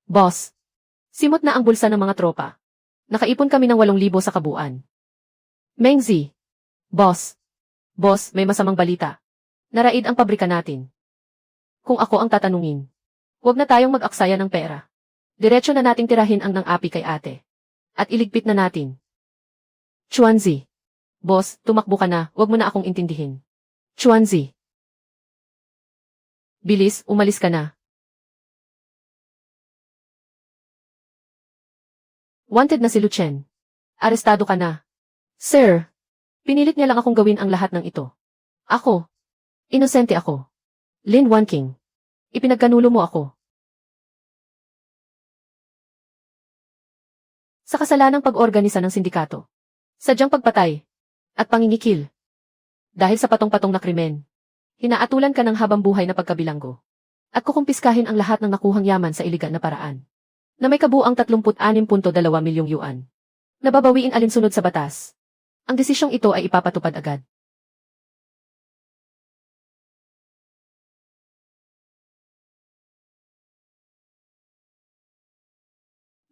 Boss, simot na ang bulsa ng mga tropa. Nakaipon kami ng 8,000 sa kabuuan. Mengzi. Boss. Boss, may masamang balita. Naraid ang pabrika natin. Kung ako ang tatanungin, huwag na tayong mag-aksaya ng pera. Diretso na nating tirahin ang nang-api kay ate. At iligpit na natin. Chuanzi. Boss, tumakbo ka na, huwag mo na akong intindihin. Chuanzi. Bilis, umalis ka na. Wanted na si Luchen. Arestado ka na. Sir, pinilit niya lang akong gawin ang lahat ng ito. Ako. Inosente ako. Lin Wanking. Ipinagkanulo mo ako. Sa kasalanang pag-organisa ng sindikato. Sadyang pagpatay. At pangingikil. Dahil sa patong-patong na krimen. Hinaatulan ka ng habang buhay na pagkabilanggo. At kukumpiskahin ang lahat ng nakuhang yaman sa iligal na paraan. Na may kabuang 36.2 milyong yuan. Nababawiin alinsunod sa batas. Ang desisyong ito ay ipapatupad agad.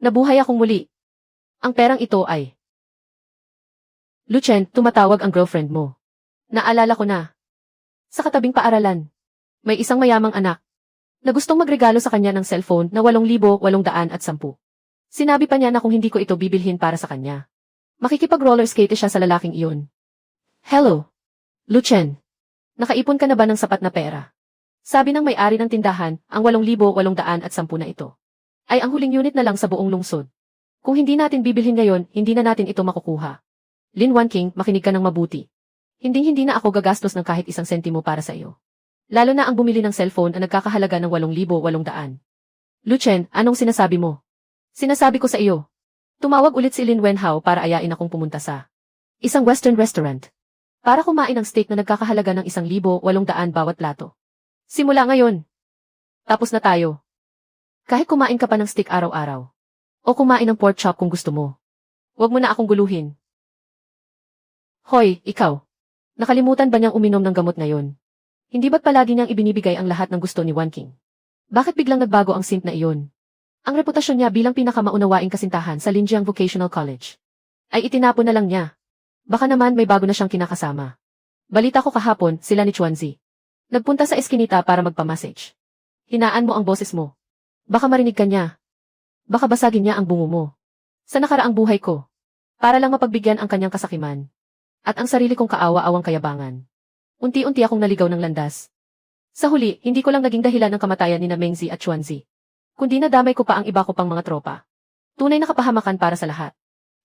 Nabuhay akong muli. Ang perang ito ay... Luchen, tumatawag ang girlfriend mo. Naalala ko na. Sa katabing paaralan. May isang mayamang anak. Na gustong magregalo sa kanya ng cellphone na 8,810. Sinabi pa niya na kung hindi ko ito bibilhin para sa kanya. Makikipag-roller skate siya sa lalaking iyon. Hello. Luchen. Nakaipon ka na ba ng sapat na pera? Sabi ng may-ari ng tindahan, ang 8,810 na ito. Ay ang huling unit na lang sa buong lungsod. Kung hindi natin bibilhin ngayon, hindi na natin ito makukuha. Lin Wanking, makinig ka ng mabuti. Hindi na ako gagastos ng kahit isang sentimo para sa iyo. Lalo na ang bumili ng cellphone na nagkakahalaga ng 8,800. Luchen, anong sinasabi mo? Sinasabi ko sa iyo. Tumawag ulit si Lin Wenhao para ayain akong pumunta sa isang western restaurant. Para kumain ng steak na nagkakahalaga ng 1,800 bawat plato. Simula ngayon. Tapos na tayo. Kahit kumain ka pa ng steak araw-araw. O kumain ng pork chop kung gusto mo. Huwag mo na akong guluhin. Hoy, ikaw. Nakalimutan ba niyang uminom ng gamot ngayon? Hindi ba't palagi niyang ibinibigay ang lahat ng gusto ni Wanking? Bakit biglang nagbago ang simp na iyon? Ang reputasyon niya bilang pinakamaunawaing kasintahan sa Linjiang Vocational College ay itinapon na lang niya. Baka naman may bago na siyang kinakasama. Balita ko kahapon, sila ni Chuanzi. Nagpunta sa eskinita para magpamassage. Hinaan mo ang boses mo. Baka marinig ka niya. Baka basagin niya ang bungo mo. Sa nakaraang buhay ko. Para lang mapagbigyan ang kanyang kasakiman. At ang sarili kong kaawa-awang kayabangan. Unti-unti akong naligaw ng landas. Sa huli, hindi ko lang naging dahilan ng kamatayan ni Mengzi at Chuanzi. Kundi nadamay ko pa ang iba ko pang mga tropa. Tunay na kapahamakan para sa lahat.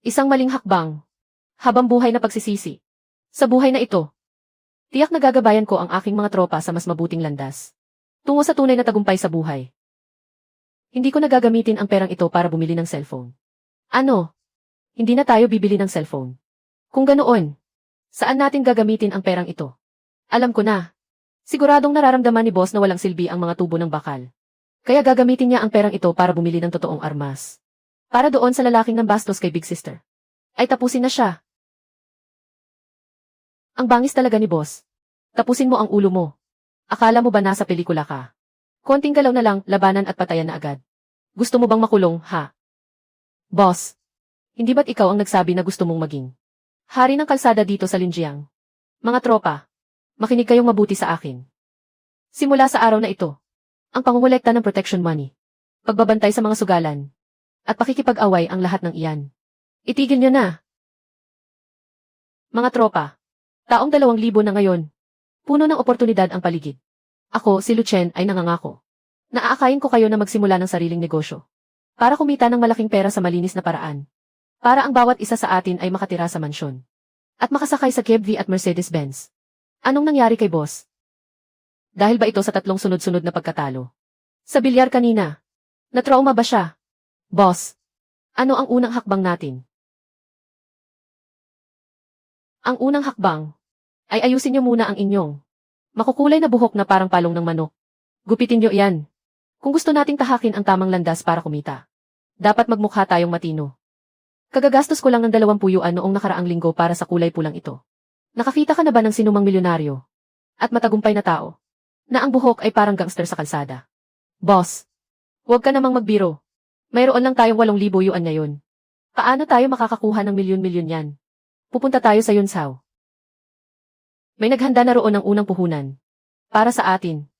Isang maling hakbang. Habang buhay na pagsisisi. Sa buhay na ito. Tiyak na gagabayan ko ang aking mga tropa sa mas mabuting landas. Tungo sa tunay na tagumpay sa buhay. Hindi ko na gagamitin ang perang ito para bumili ng cellphone. Ano? Hindi na tayo bibili ng cellphone. Kung ganoon, saan natin gagamitin ang perang ito? Alam ko na. Siguradong nararamdaman ni boss na walang silbi ang mga tubo ng bakal. Kaya gagamitin niya ang perang ito para bumili ng totoong armas. Para doon sa lalaking ng bastos kay Big Sister. Ay tapusin na siya. Ang bangis talaga ni boss. Tapusin mo ang ulo mo. Akala mo ba nasa pelikula ka? Konting galaw na lang, labanan at patayan na agad. Gusto mo bang makulong, ha? Boss, hindi ba't ikaw ang nagsabi na gusto mong maging hari ng kalsada dito sa Linjiang? Mga tropa, makinig kayong mabuti sa akin. Simula sa araw na ito, ang pangungulekta ng protection money, pagbabantay sa mga sugalan, at pakikipag-away ang lahat ng iyan. Itigil niyo na. Mga tropa, taong 2,000 na ngayon, puno ng oportunidad ang paligid. Ako, si Luchen, ay nangangako. Naaakayin ko kayo na magsimula ng sariling negosyo. Para kumita ng malaking pera sa malinis na paraan. Para ang bawat isa sa atin ay makatira sa mansyon. At makasakay sa Chevy at Mercedes-Benz. Anong nangyari kay boss? Dahil ba ito sa 3 sunod-sunod na pagkatalo? Sa bilyar kanina. Natrauma ba siya? Boss, ano ang unang hakbang natin? Ang unang hakbang ay ayusin niyo muna ang inyong makukulay na buhok na parang palong ng manok. Gupitin niyo iyan. Kung gusto nating tahakin ang tamang landas para kumita, dapat magmukha tayong matino. Kagagastos ko lang ng 20 yuan noong nakaraang linggo para sa kulay pulang ito. Nakakita ka na ba ng sinumang milyonaryo at matagumpay na tao na ang buhok ay parang gangster sa kalsada? Boss, huwag ka namang magbiro. Mayroon lang tayong 8,000 yuan ngayon. Paano tayo makakakuha ng milyon-milyon yan? Pupunta tayo sa Yunsao. May naghanda na roon ng unang puhunan. Para sa atin.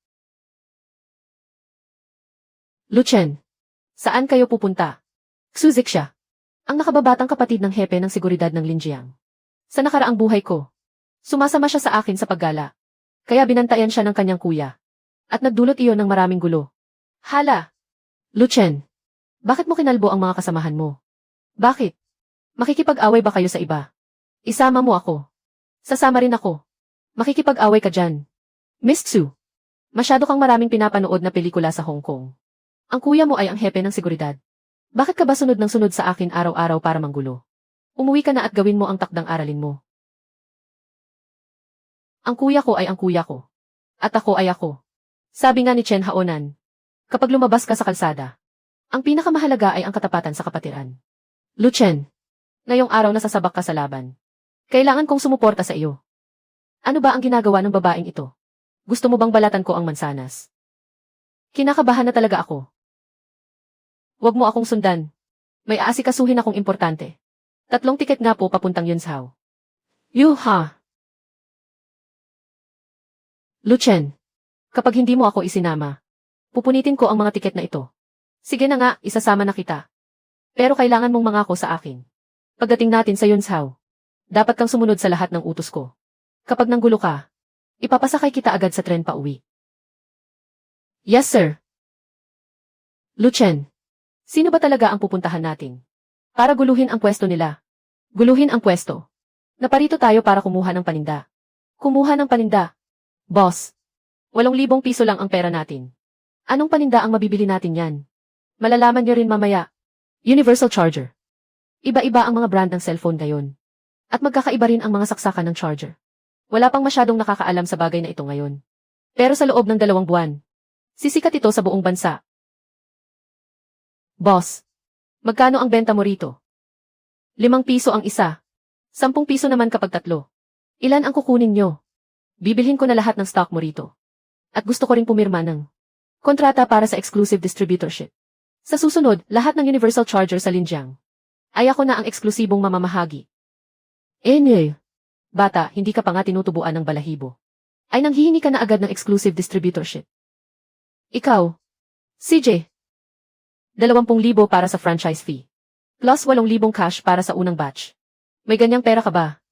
Luchen. Saan kayo pupunta? Xuzik siya. Ang nakababatang kapatid ng hepe ng seguridad ng Linjiang. Sa nakaraang buhay ko, sumasama siya sa akin sa paggala. Kaya binantayan siya ng kanyang kuya. At nagdulot iyon ng maraming gulo. Hala! Luchen, bakit mo kinalbo ang mga kasamahan mo? Bakit? Makikipag-away ba kayo sa iba? Isama mo ako. Sasama rin ako. Makikipag-away ka dyan. Miss Tsu, masyado kang maraming pinapanood na pelikula sa Hong Kong. Ang kuya mo ay ang hepe ng seguridad. Bakit ka ba sunod ng sunod sa akin araw-araw para manggulo? Umuwi ka na at gawin mo ang takdang aralin mo. Ang kuya ko ay ang kuya ko. At ako ay ako. Sabi nga ni Chen Haonan, kapag lumabas ka sa kalsada, ang pinakamahalaga ay ang katapatan sa kapatiran. Luchen, ngayong araw nasasabak ka sa laban. Kailangan kong sumuporta sa iyo. Ano ba ang ginagawa ng babaeng ito? Gusto mo bang balatan ko ang mansanas? Kinakabahan na talaga ako. Huwag mo akong sundan. May aasikasuhin akong importante. 3 tiket nga po papuntang Yunsao. Yuha! Luchen, kapag hindi mo ako isinama, pupunitin ko ang mga tiket na ito. Sige na nga, isasama na kita. Pero kailangan mong mangako sa akin. Pagdating natin sa Yunsao, dapat kang sumunod sa lahat ng utos ko. Kapag nanggulo ka, ipapasakay kita agad sa tren pa uwi. Yes, sir. Luchen, sino ba talaga ang pupuntahan natin? Para guluhin ang pwesto nila. Guluhin ang pwesto. Naparito tayo para kumuha ng paninda. Kumuha ng paninda. Boss, 8,000 piso lang ang pera natin. Anong paninda ang mabibili natin yan? Malalaman nyo rin mamaya. Universal charger. Iba-iba ang mga brand ng cellphone ngayon. At magkakaiba rin ang mga saksakan ng charger. Wala pang masyadong nakakaalam sa bagay na ito ngayon. Pero sa loob ng 2 buwan, sisikat ito sa buong bansa. Boss, magkano ang benta mo rito? 5 piso ang isa. 10 piso naman kapag 3. Ilan ang kukunin nyo? Bibilhin ko na lahat ng stock mo rito. At gusto ko rin pumirma ng kontrata para sa exclusive distributorship. Sa susunod, lahat ng universal charger sa Linjiang ay ako na ang eksklusibong mamamahagi. Bata, hindi ka pa nga tinutubuan ng balahibo. Ay nanghihingi ka na agad ng exclusive distributorship. Ikaw, CJ, 20,000 para sa franchise fee. Plus 8,000 cash para sa unang batch. May ganyang pera ka ba?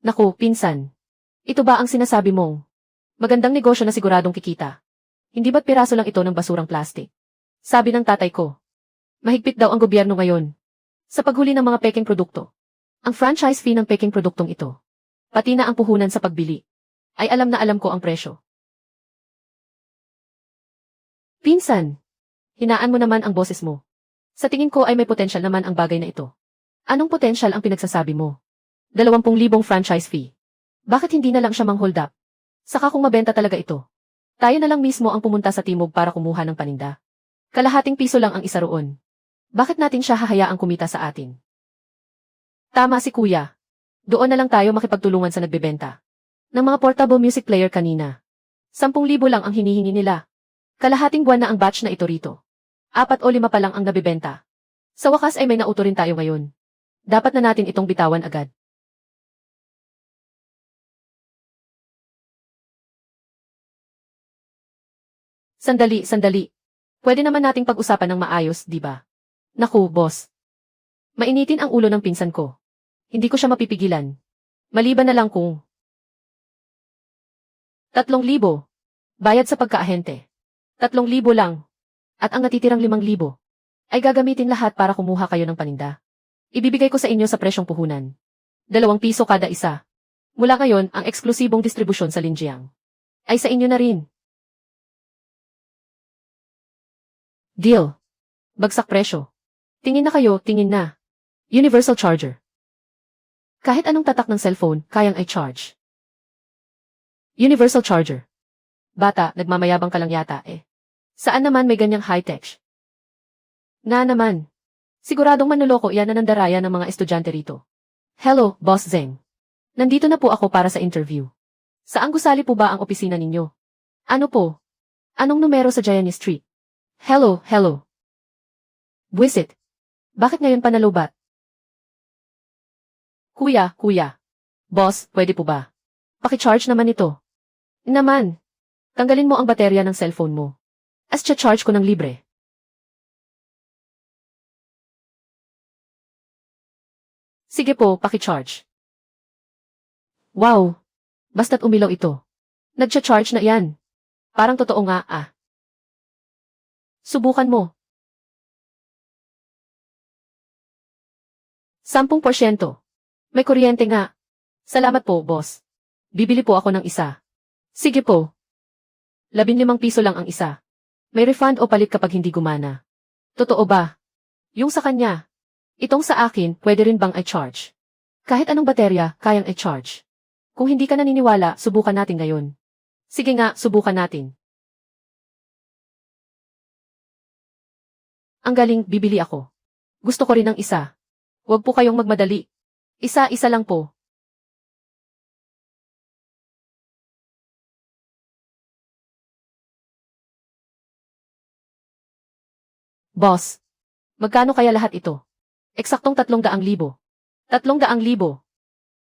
Naku, pinsan. Ito ba ang sinasabi mong magandang negosyo na siguradong kikita? Hindi ba't piraso lang ito ng basurang plastic? Sabi ng tatay ko. Mahigpit daw ang gobyerno ngayon sa paghuli ng mga peking produkto. Ang franchise fee ng peking produktong ito, pati na ang puhunan sa pagbili, ay alam na alam ko ang presyo. Pinsan, hinaan mo naman ang boses mo. Sa tingin ko ay may potensyal naman ang bagay na ito. Anong potensyal ang pinagsasabi mo? 20,000 franchise fee. Bakit hindi na lang siya mang-hold up? Saka kung mabenta talaga ito, tayo na lang mismo ang pumunta sa timog para kumuha ng paninda. Kalahating piso lang ang isa roon. Bakit natin siya hahayaang kumita sa atin? Tama si kuya. Doon na lang tayo makipagtulungan sa nagbebenta ng mga portable music player kanina. 10,000 lang ang hinihingi nila. Kalahating buwan na ang batch na ito rito. 4 o 5 pa lang ang nabibenta. Sa wakas ay may nauto rin tayo ngayon. Dapat na natin itong bitawan agad. Sandali. Pwede naman nating pag-usapan ng maayos, di ba? Naku, boss. Mainitin ang ulo ng pinsan ko. Hindi ko siya mapipigilan. Maliban na lang kung 3,000. Bayad sa pagkaahente. 3,000 lang. At ang natitirang 5,000 ay gagamitin lahat para kumuha kayo ng paninda. Ibibigay ko sa inyo sa presyong puhunan. 2 piso kada isa. Mula ngayon, ang eksklusibong distribusyon sa Linjiang ay sa inyo na rin. Deal. Bagsak presyo. Tingin na kayo, tingin na. Universal charger. Kahit anong tatak ng cellphone, kayang i-charge. Universal charger. Bata, nagmamayabang ka lang yata eh. Saan naman may ganyang high-tech? Nga naman. Siguradong manloloko yan na nandaraya ng mga estudyante rito. Hello, Boss Zeng. Nandito na po ako para sa interview. Saan gusali po ba ang opisina ninyo? Ano po? Anong numero sa Giant Street? Hello. Buwisit. Bakit ngayon pa nalubat? Kuya. Boss, pwede po ba? Paki-charge naman ito. Naman. Tanggalin mo ang baterya ng cellphone mo. As charge ko ng libre. Sige po, paki-charge. Wow. Basta't umilaw ito. Nag-charge na yan. Parang totoo nga Subukan mo. 10%. May kuryente nga. Salamat po, boss. Bibili po ako ng isa. Sige po. 15 piso lang ang isa. May refund o palit kapag hindi gumana. Totoo ba? Yung sa kanya. Itong sa akin, pwede rin bang i-charge? Kahit anong baterya, kayang i-charge. Kung hindi ka naniniwala, subukan natin ngayon. Sige nga, subukan natin. Ang galing, bibili ako. Gusto ko rin ng isa. Huwag po kayong magmadali. Isa-isa lang po. Boss, magkano kaya lahat ito? Eksaktong 300,000. 300,000.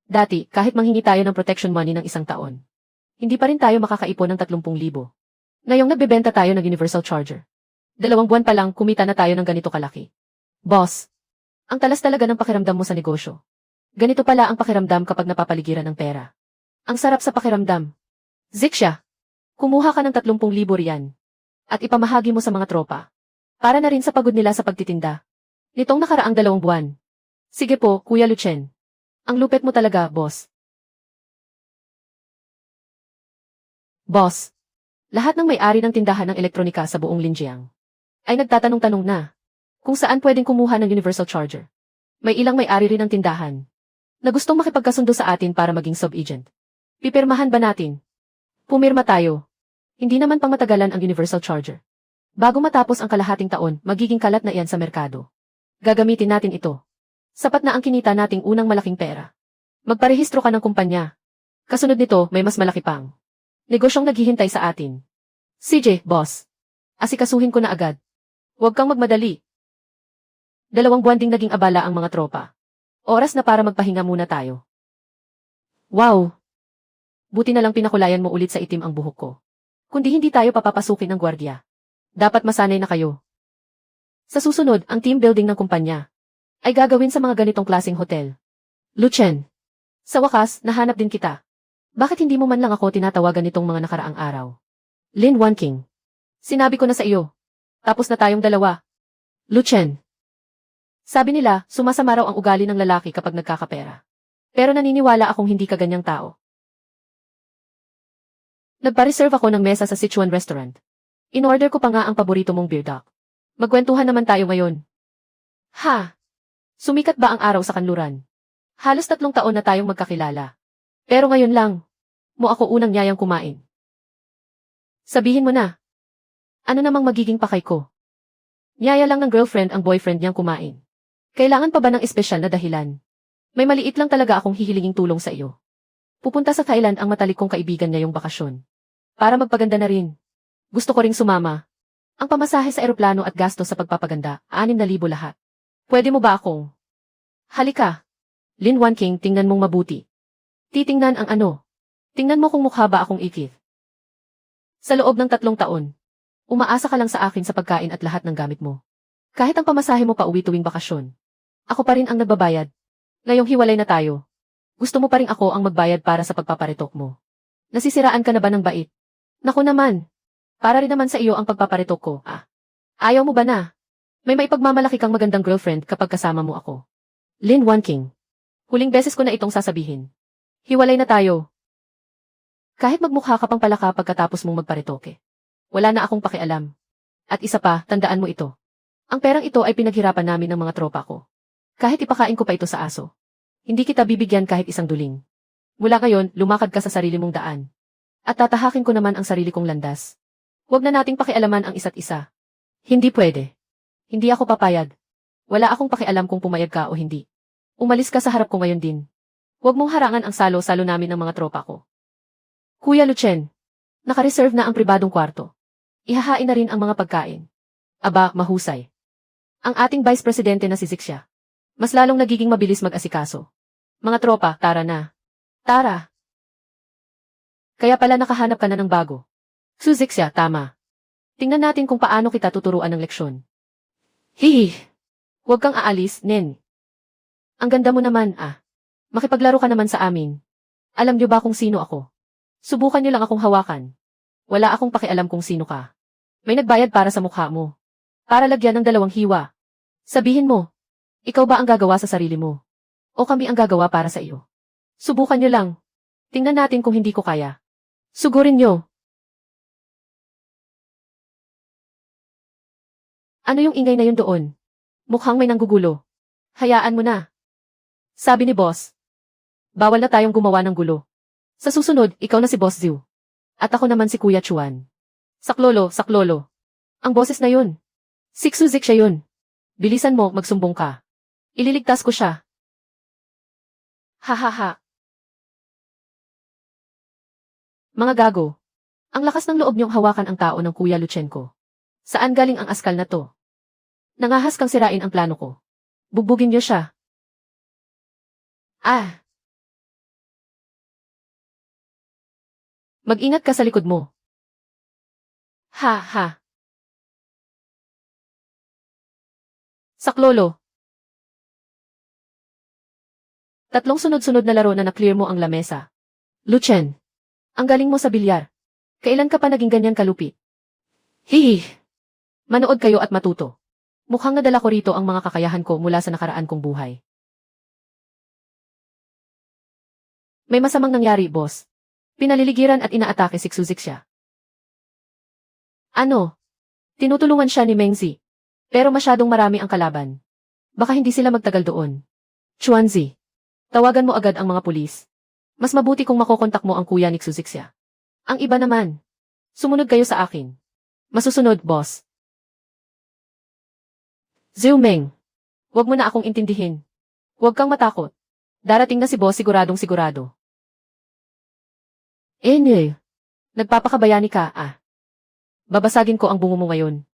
Dati, kahit manghingi tayo ng protection money ng 1 taon, hindi pa rin tayo makakaipon ng 30,000. Ngayong nagbebenta tayo ng universal charger. 2 buwan pa lang, kumita na tayo ng ganito kalaki. Boss, ang talas talaga ng pakiramdam mo sa negosyo. Ganito pala ang pakiramdam kapag napapaligiran ng pera. Ang sarap sa pakiramdam. Ziksha, kumuha ka ng 30,000 riyan at ipamahagi mo sa mga tropa. Para na rin sa pagod nila sa pagtitinda. Nitong nakaraang 2 buwan. Sige po, Kuya Lucien. Ang lupet mo talaga, boss. Boss, lahat ng may-ari ng tindahan ng elektronika sa buong Linjiang ay nagtatanong-tanong na kung saan pwedeng kumuha ng universal charger. May ilang may-ari rin ng tindahan na gustong makipagkasundo sa atin para maging sub-agent. Pipirmahan ba natin? Pumirma tayo. Hindi naman pang matagalan ang universal charger. Bago matapos ang kalahating taon, magiging kalat na iyan sa merkado. Gagamitin natin ito. Sapat na ang kinita nating unang malaking pera. Magparehistro ka ng kumpanya. Kasunod nito, may mas malaki pang negosyong naghihintay sa atin. CJ, boss. Asikasuhin ko na agad. Huwag kang magmadali. 2 buwan ding naging abala ang mga tropa. Oras na para magpahinga muna tayo. Wow! Buti na lang pinakulayan mo ulit sa itim ang buhok ko. Kundi hindi tayo papapasukin ng gwardiya. Dapat masanay na kayo. Sa susunod, ang team building ng kumpanya ay gagawin sa mga ganitong klaseng hotel. Lucien, sa wakas, nahanap din kita. Bakit hindi mo man lang ako tinatawagan nitong mga nakaraang araw? Lin Wanking. Sinabi ko na sa iyo. Tapos na tayong dalawa. Lucien. Sabi nila, sumasama raw ang ugali ng lalaki kapag nagkakapera. Pero naniniwala akong hindi ka ganyang tao. Nagpa-reserve ako ng mesa sa Sichuan Restaurant. In-order ko pa nga ang paborito mong beer duck. Magkwentuhan naman tayo ngayon. Ha? Sumikat ba ang araw sa kanluran? Halos 3 taon na tayong magkakilala. Pero ngayon lang, mo ako unang niyayang kumain. Sabihin mo na. Ano namang magiging pakay ko? Niyaya lang ng girlfriend ang boyfriend niyang kumain. Kailangan pa ba ng espesyal na dahilan? May maliit lang talaga akong hihilinging tulong sa iyo. Pupunta sa Thailand ang matalik kong kaibigan niya yung bakasyon. Para magpaganda na rin. Gusto ko ring sumama. Ang pamasahe sa eroplano at gasto sa pagpapaganda, 6,000 lahat. Pwede mo ba akong? Halika. Lin Wanking, tingnan mong mabuti. Titingnan ang ano? Tingnan mo kung mukha ba akong ikit. Sa loob ng 3 taon, umaasa ka lang sa akin sa pagkain at lahat ng gamit mo. Kahit ang pamasahe mo pa uwi tuwing bakasyon. Ako pa rin ang nagbabayad. Ngayong hiwalay na tayo. Gusto mo pa rin ako ang magbayad para sa pagpaparitok mo. Nasisiraan ka na ba ng bait? Naku naman. Para rin naman sa iyo ang pagpaparitok ko, Ayaw mo ba na? May maipagmamalaki kang magandang girlfriend kapag kasama mo ako. Lin Wanking. Huling beses ko na itong sasabihin. Hiwalay na tayo. Kahit magmukha ka pang palaka pagkatapos mong magparitoke. Wala na akong pakialam. At isa pa, tandaan mo ito. Ang perang ito ay pinaghirapan namin ng mga tropa ko. Kahit ipakain ko pa ito sa aso. Hindi kita bibigyan kahit isang duling. Mula ngayon, lumakad ka sa sarili mong daan. At tatahakin ko naman ang sarili kong landas. Huwag na nating pakialaman ang isa't isa. Hindi pwede. Hindi ako papayag. Wala akong pakialam kung pumayag ka o hindi. Umalis ka sa harap ko ngayon din. Huwag mong harangan ang salo-salo namin ng mga tropa ko. Kuya Lucien, naka-reserve na ang pribadong kwarto. Ihahain na rin ang mga pagkain. Aba, mahusay. Ang ating Vice Presidente na si Zixia. Mas lalong nagiging mabilis mag-asikaso. Mga tropa, tara na. Tara. Kaya pala nakahanap ka na ng bago. Su Zixia, tama. Tingnan natin kung paano kita tuturuan ng leksyon. Hihi. Huwag kang aalis, Nen. Ang ganda mo naman, ah. Makipaglaro ka naman sa amin. Alam niyo ba kung sino ako? Subukan niyo lang akong hawakan. Wala akong pakialam kung sino ka. May nagbayad para sa mukha mo. Para lagyan ng 2 hiwa. Sabihin mo, ikaw ba ang gagawa sa sarili mo? O kami ang gagawa para sa iyo? Subukan niyo lang. Tingnan natin kung hindi ko kaya. Sugurin niyo. Ano yung ingay na yun doon? Mukhang may nanggugulo. Hayaan mo na. Sabi ni boss. Bawal na tayong gumawa ng gulo. Sa susunod, ikaw na si Boss Ziu. At ako naman si Kuya Chuan. Saklolo, saklolo. Ang boses na yun. Siksuzik siya yun. Bilisan mo, magsumbong ka. Ililigtas ko siya. Hahaha. Mga gago. Ang lakas ng loob niyong hawakan ang tao ng Kuya Luchenko. Saan galing ang askal na to? Nangahas kang sirain ang plano ko. Bugbugin niyo siya. Ah. Mag-ingat ka sa likod mo. Ha ha. Saklolo. 3 sunod-sunod na laro na na-clear mo ang lamesa. Luchen. Ang galing mo sa bilyar. Kailan ka pa naging ganyan kalupit? Hihi. Manood kayo at matuto. Mukhang nadala ko rito ang mga kakayahan ko mula sa nakaraan kong buhay. May masamang nangyari, boss. Pinaliligiran at inaatake si Zixia. Ano? Tinutulungan siya ni Mengzi. Pero masyadong marami ang kalaban. Baka hindi sila magtagal doon. Chuanzi. Tawagan mo agad ang mga pulis. Mas mabuti kung makokontak mo ang kuya ni Zixia. Ang iba naman. Sumunod kayo sa akin. Masusunod, boss. Ziu Meng. Huwag mo na akong intindihin. Huwag kang matakot. Darating na si boss siguradong sigurado. Nagpapakabayani ka, ah. Babasagin ko ang bungo mo ngayon.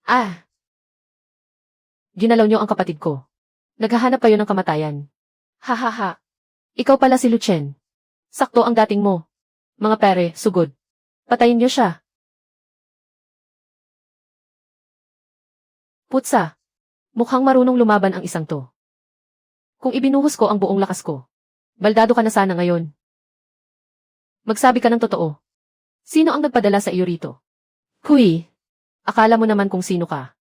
Ah. Ginalaw niyo ang kapatid ko. Naghahanap kayo ng kamatayan. Hahaha. Ikaw pala si Luchen. Sakto ang dating mo. Mga pere, sugod. Patayin niyo siya. Putsa. Mukhang marunong lumaban ang isang to. Kung ibinuhos ko ang buong lakas ko, baldado ka na sana ngayon. Magsabi ka ng totoo. Sino ang nagpadala sa iyo rito? Hui. Akala mo naman kung sino ka.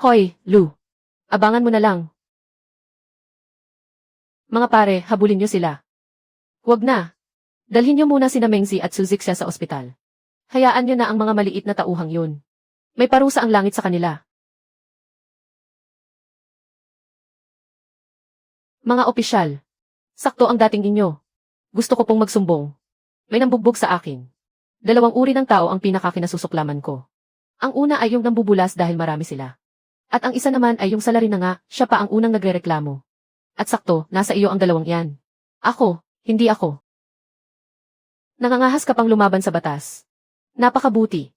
Hoy, Lu. Abangan mo na lang. Mga pare, habulin niyo sila. Huwag na. Dalhin niyo muna sina Mengzi at Zixia sa ospital. Hayaan niyo na ang mga maliit na tauhang yun. May parusa ang langit sa kanila. Mga opisyal. Sakto ang dating inyo. Gusto ko pong magsumbong. May nambugbog sa akin. 2 uri ng tao ang pinakakinasusuklaman ko. Ang una ay yung nambubulas dahil marami sila. At ang isa naman ay yung salarin na nga, siya pa ang unang nagrereklamo. At sakto, nasa iyo ang 2 yan. Ako, hindi ako. Nangangahas ka pang lumaban sa batas. Napakabuti.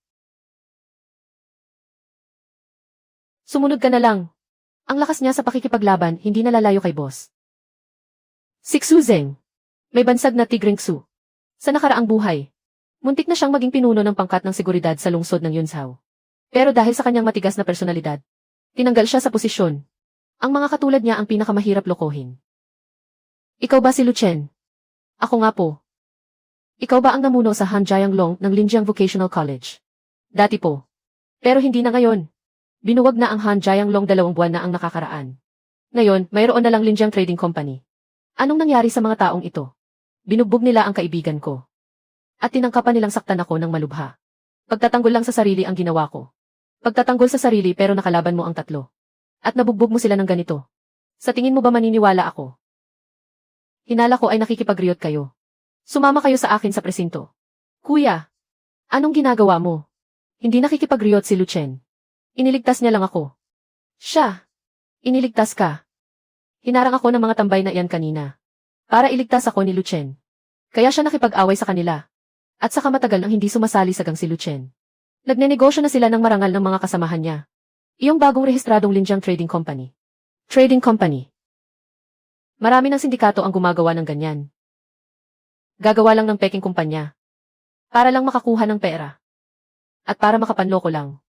Sumunod ka na lang. Ang lakas niya sa pakikipaglaban, hindi nalalayo kay boss. Siksu-zeng. May bansag na Tigringsu. Sa nakaraang buhay, muntik na siyang maging pinuno ng pangkat ng seguridad sa lungsod ng Yunzhao. Pero dahil sa kanyang matigas na personalidad, tinanggal siya sa posisyon. Ang mga katulad niya ang pinakamahirap lokohin. Ikaw ba si Luchen? Ako nga po. Ikaw ba ang namuno sa Han Jianglong ng Linjiang Vocational College? Dati po. Pero hindi na ngayon. Binuwag na ang Han Jianglong 2 buwan na ang nakakaraan. Ngayon, mayroon na lang Linjiang Trading Company. Anong nangyari sa mga taong ito? Binugbog nila ang kaibigan ko. At tinangkapan nilang saktan ako ng malubha. Pagtatanggol lang sa sarili ang ginawa ko. Pagtatanggol sa sarili pero nakalaban mo ang 3. At nabugbog mo sila ng ganito. Sa tingin mo ba maniniwala ako? Hinala ko ay nakikipag-riot kayo. Sumama kayo sa akin sa presinto. Kuya, anong ginagawa mo? Hindi nakikipag-riot si Luchen. Iniligtas niya lang ako. Siya. Iniligtas ka. Hinarang ako ng mga tambay na iyan kanina. Para iligtas ako ni Luchen. Kaya siya nakipag-away sa kanila. At saka matagal nang hindi sumasali sa gang si Lucien. Nagnenegosyo na sila ng marangal ng mga kasamahan niya. Iyong bagong rehistradong Linjiang Trading Company. Trading Company. Marami ng sindikato ang gumagawa ng ganyan. Gagawa lang ng peking kumpanya. Para lang makakuha ng pera. At para makapanloko lang.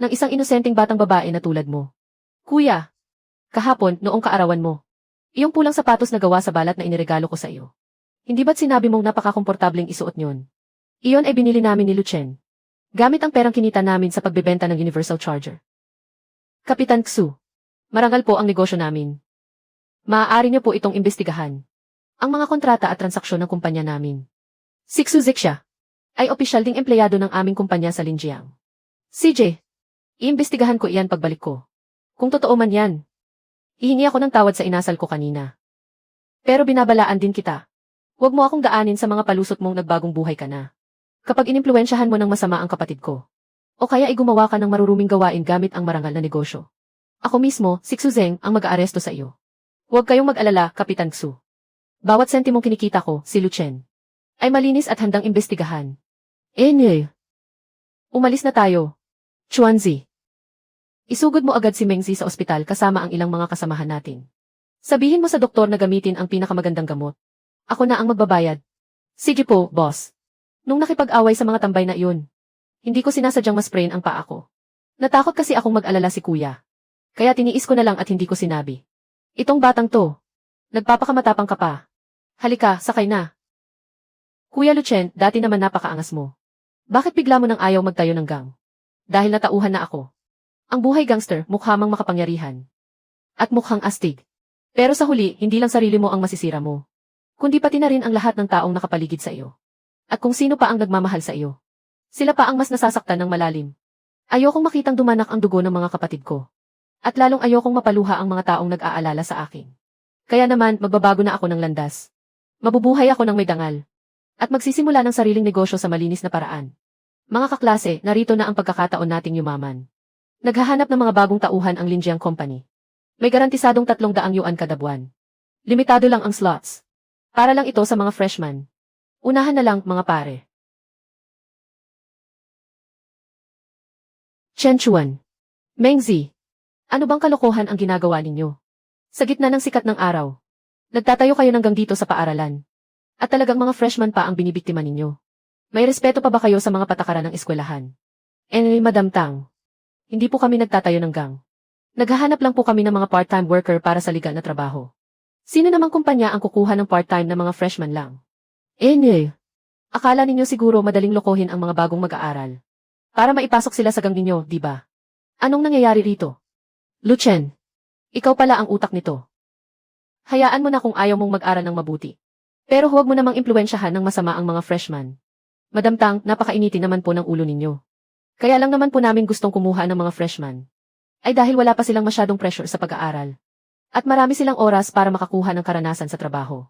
Ng isang inosenteng batang babae na tulad mo. Kuya, kahapon, noong kaarawan mo. Iyong pulang sapatos na gawa sa balat na iniregalo ko sa iyo. Hindi ba't sinabi mong napakakomportableng isuot niyon? Iyon ay binili namin ni Lucien. Gamit ang perang kinita namin sa pagbebenta ng Universal Charger. Kapitan Xu, marangal po ang negosyo namin. Maaari niyo po itong imbestigahan. Ang mga kontrata at transaksyon ng kumpanya namin. Si Xu Zixia ay opisyal ding empleyado ng aming kumpanya sa Linjiang. CJ, iimbestigahan ko iyan pagbalik ko. Kung totoo man yan, hihingi ako ng tawad sa inasal ko kanina. Pero binabalaan din kita. Huwag mo akong daanin sa mga palusot mong nagbagong buhay ka na. Kapag inimpluwensyahan mo ng masama ang kapatid ko. O kaya ay gumawa ka ng maruruming gawain gamit ang marangal na negosyo. Ako mismo, si Xu Zeng, ang mag-aaresto sa iyo. Huwag kayong mag-alala, Kapitan Xu. Bawat sentimong kinikita ko, si Lucien, ay malinis at handang imbestigahan. Umalis na tayo. Chuanzi. Isugod mo agad si Mengzi sa ospital kasama ang ilang mga kasamahan natin. Sabihin mo sa doktor na gamitin ang pinakamagandang gamot. Ako na ang magbabayad. Sige po, boss. Nung nakipag-away sa mga tambay na iyon, hindi ko sinasadyang masprain ang paa ko. Natakot kasi akong mag-alala si kuya. Kaya tiniis ko na lang at hindi ko sinabi. Itong batang to. Nagpapakamatapang ka pa. Halika, sakay na. Kuya Lucien, dati naman napakaangas mo. Bakit bigla mo nang ayaw magtayo ng gang? Dahil natauhan na ako. Ang buhay gangster, mukha mang makapangyarihan. At mukhang astig. Pero sa huli, hindi lang sarili mo ang masisira mo. Kundi pati na rin ang lahat ng taong nakapaligid sa iyo. At kung sino pa ang nagmamahal sa iyo. Sila pa ang mas nasasaktan ng malalim. Ayokong makitang dumanak ang dugo ng mga kapatid ko. At lalong ayokong mapaluha ang mga taong nag-aalala sa akin. Kaya naman, magbabago na ako ng landas. Mabubuhay ako ng may dangal. At magsisimula ng sariling negosyo sa malinis na paraan. Mga kaklase, narito na ang pagkakataon nating yumaman. Naghahanap ng mga bagong tauhan ang Linjiang Company. May garantisadong 300 yuan kada buwan. Limitado lang ang slots. Para lang ito sa mga freshman. Unahan na lang, mga pare. Chen Chuan. Mengzi. Ano bang kalokohan ang ginagawa ninyo? Sa gitna ng sikat ng araw. Nagtatayo kayo ng gang dito sa paaralan. At talagang mga freshman pa ang binibiktima ninyo. May respeto pa ba kayo sa mga patakaran ng eskwelahan? Madam Tang. Hindi po kami nagtatayo ng gang. Naghahanap lang po kami ng mga part-time worker para sa liga na trabaho. Sino namang kumpanya ang kukuha ng part-time na mga freshman lang? Akala ninyo siguro madaling lokohin ang mga bagong mag-aaral. Para maipasok sila sa gang ninyo, di ba? Anong nangyayari rito? Lucien, ikaw pala ang utak nito. Hayaan mo na kung ayaw mong mag-aral ng mabuti. Pero huwag mo namang impluwensyahan ng masama ang mga freshman. Madam Tang, napakainitin naman po ng ulo ninyo. Kaya lang naman po namin gustong kumuha ng mga freshman. Ay dahil wala pa silang masyadong pressure sa pag-aaral. At marami silang oras para makakuha ng karanasan sa trabaho.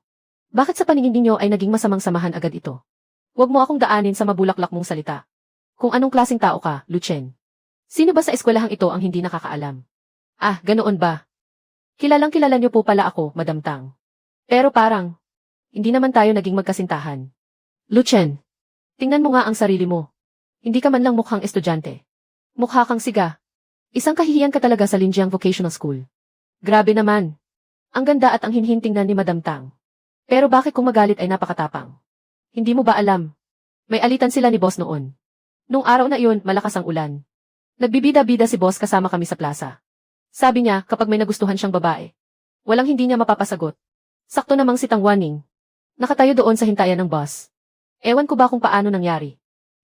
Bakit sa paningin ninyo ay naging masamang samahan agad ito? Huwag mo akong daanin sa mabulaklak mong salita. Kung anong klaseng tao ka, Lucien. Sino ba sa eskwelahang ito ang hindi nakakaalam? Ah, ganoon ba? Kilalang kilala niyo po pala ako, Madam Tang. Pero parang, hindi naman tayo naging magkasintahan. Lucien, tingnan mo nga ang sarili mo. Hindi ka man lang mukhang estudyante. Mukha kang siga. Isang kahihiyan ka talaga sa Linjiang Vocational School. Grabe naman. Ang ganda at ang hinhintingnan ni Madam Tang. Pero bakit kung magalit ay napakatapang? Hindi mo ba alam? May alitan sila ni boss noon. Nung araw na iyon, malakas ang ulan. Nagbibida-bida si boss kasama kami sa plaza. Sabi niya, kapag may nagustuhan siyang babae, walang hindi niya mapapasagot. Sakto namang si Tang Wanning. Nakatayo doon sa hintayan ng bus. Ewan ko ba kung paano nangyari.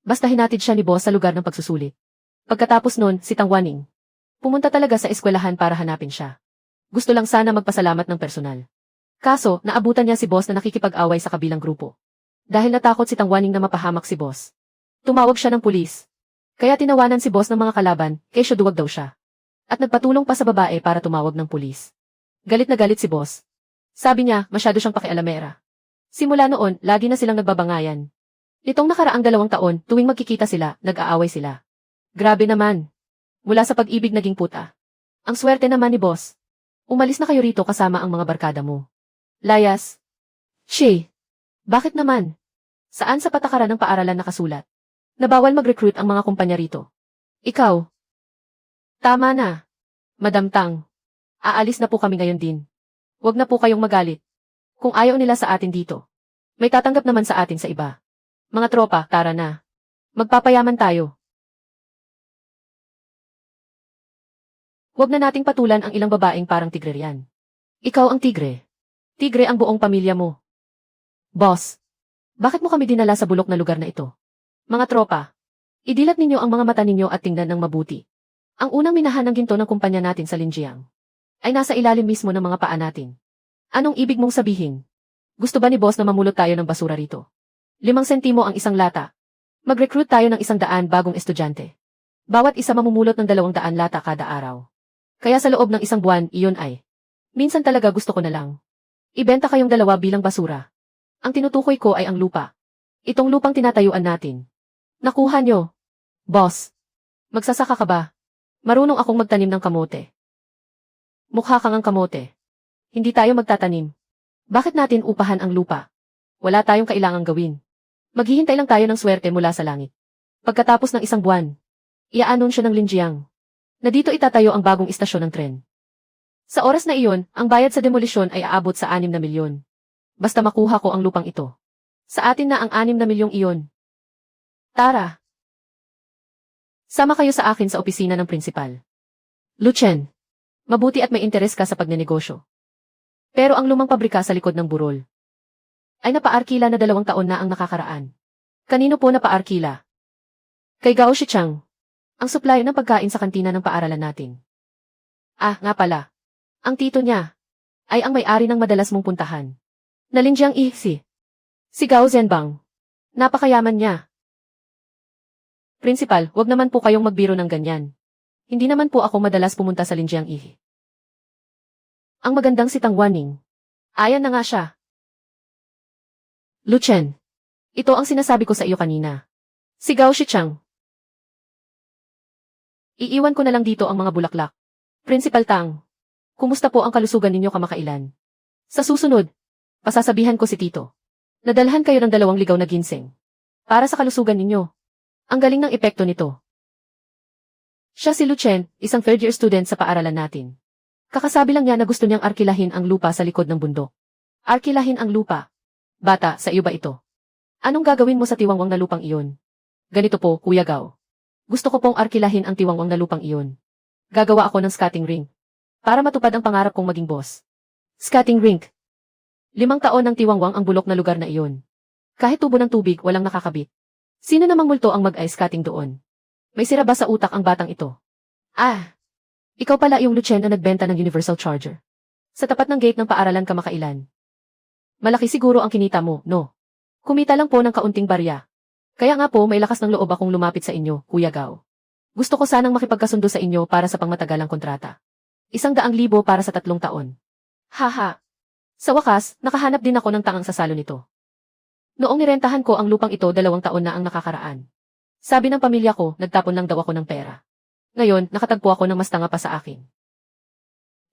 Basta hinatid siya ni boss sa lugar ng pagsusulit. Pagkatapos nun, si Tang Wanning pumunta talaga sa eskwelahan para hanapin siya. Gusto lang sana magpasalamat ng personal. Kaso, naabutan niya si boss na nakikipag-away sa kabilang grupo. Dahil natakot si Tang Wanning na mapahamak si boss. Tumawag siya ng pulis. Kaya tinawanan si boss ng mga kalaban, kaya duwag daw siya. At nagpatulong pa sa babae para tumawag ng pulis. Galit na galit si boss. Sabi niya, masyado siyang pakialamera. Simula noon, lagi na silang nagbabangayan. Nitong nakaraang 2 taon, tuwing magkikita sila, nag-aaway sila. Grabe naman. Mula sa pag-ibig naging puta. Ang swerte naman ni boss. Umalis na kayo rito kasama ang mga barkada mo. Layas. She. Bakit naman? Saan sa patakaran ng paaralan nakasulat na bawal mag-recruit ang mga kumpanya rito? Ikaw. Tama na. Madam Tang. Aalis na po kami ngayon din. Huwag na po kayong magalit. Kung ayaw nila sa atin dito, may tatanggap naman sa atin sa iba. Mga tropa, tara na. Magpapayaman tayo. Huwag na nating patulan ang ilang babaeng parang tigre riyan. Ikaw ang tigre. Tigre ang buong pamilya mo. Boss, bakit mo kami dinala sa bulok na lugar na ito? Mga tropa, idilat ninyo ang mga mata ninyo at tingnan ng mabuti. Ang unang minahan ng ginto ng kumpanya natin sa Linjiang ay nasa ilalim mismo ng mga paa natin. Anong ibig mong sabihin? Gusto ba ni boss na mamulot tayo ng basura rito? 5 sentimo ang isang lata. Mag-recruit tayo ng 100 bagong estudyante. Bawat isa mamumulot ng 200 lata kada araw. Kaya sa loob ng isang buwan, iyon ay. Minsan talaga gusto ko na lang. Ibenta kayong 2 bilang basura. Ang tinutukoy ko ay ang lupa. Itong lupang tinatayuan natin. Nakuha nyo. Boss. Magsasaka ka ba? Marunong akong magtanim ng kamote. Mukha kang ang kamote. Hindi tayo magtatanim. Bakit natin upahan ang lupa? Wala tayong kailangang gawin. Maghihintay lang tayo ng swerte mula sa langit. Pagkatapos ng 1 buwan, ia-anunsyo ng Linjiang na dito itatayo ang bagong istasyon ng tren. Sa oras na iyon, ang bayad sa demolisyon ay aabot sa 6 na milyon. Basta makuha ko ang lupang ito. Sa atin na ang 6 na milyong iyon. Tara. Sama kayo sa akin sa opisina ng prinsipal. Luchen, mabuti at may interes ka sa pagnenegosyo. Pero ang lumang pabrika sa likod ng burol ay napaarkila na 2 taon na ang nakakaraan. Kanino po napaarkila? Kay Gao Shichang, ang supplier ng pagkain sa kantina ng paaralan natin. Ah, nga pala. Ang tito niya ay ang may-ari ng madalas mong puntahan. Na Linjiang Ihsi. Si Gao Zhenbang. Napakayaman niya. Principal, wag naman po kayong magbiro ng ganyan. Hindi naman po ako madalas pumunta sa Linjiang Ihi. Ang magandang si Tang Wanning. Ayan na nga siya. Luchen, ito ang sinasabi ko sa iyo kanina. Si Gao Shichang. Iiwan ko na lang dito ang mga bulaklak. Principal Tang, kumusta po ang kalusugan ninyo kamakailan? Sa susunod, pasasabihan ko si Tito. Nadalhan kayo ng 2 ligaw na ginseng. Para sa kalusugan ninyo. Ang galing ng epekto nito. Siya si Luchen, isang 3rd year student sa paaralan natin. Kakasabi lang niya na gusto niyang arkilahin ang lupa sa likod ng bundok. Arkilahin ang lupa. Bata, sa iyo ba ito? Anong gagawin mo sa tiwangwang na lupang iyon? Ganito po, Kuya Gao. Gusto ko pong arkilahin ang tiwangwang na lupang iyon. Gagawa ako ng skating rink. Para matupad ang pangarap kong maging boss. Skating rink. 5 taon ng tiwangwang ang bulok na lugar na iyon. Kahit tubo ng tubig, walang nakakabit. Sino namang multo ang mag-ice skating doon? May sira ba sa utak ang batang ito? Ah! Ikaw pala yung Luchen na nagbenta ng universal charger. Sa tapat ng gate ng paaralan kamakailan. Malaki siguro ang kinita mo, no? Kumita lang po ng kaunting barya. Kaya nga po may lakas ng loob akong lumapit sa inyo, Kuya Gao. Gusto ko sanang makipagkasundo sa inyo para sa pangmatagalang kontrata. 100,000 para sa 3 taon. Haha! Sa wakas, nakahanap din ako ng tangang sasalo nito. Noong nirentahan ko ang lupang ito 2 taon na ang nakakaraan. Sabi ng pamilya ko, nagtapon lang daw ako ng pera. Ngayon, nakatagpo ako ng mas tanga pa sa akin.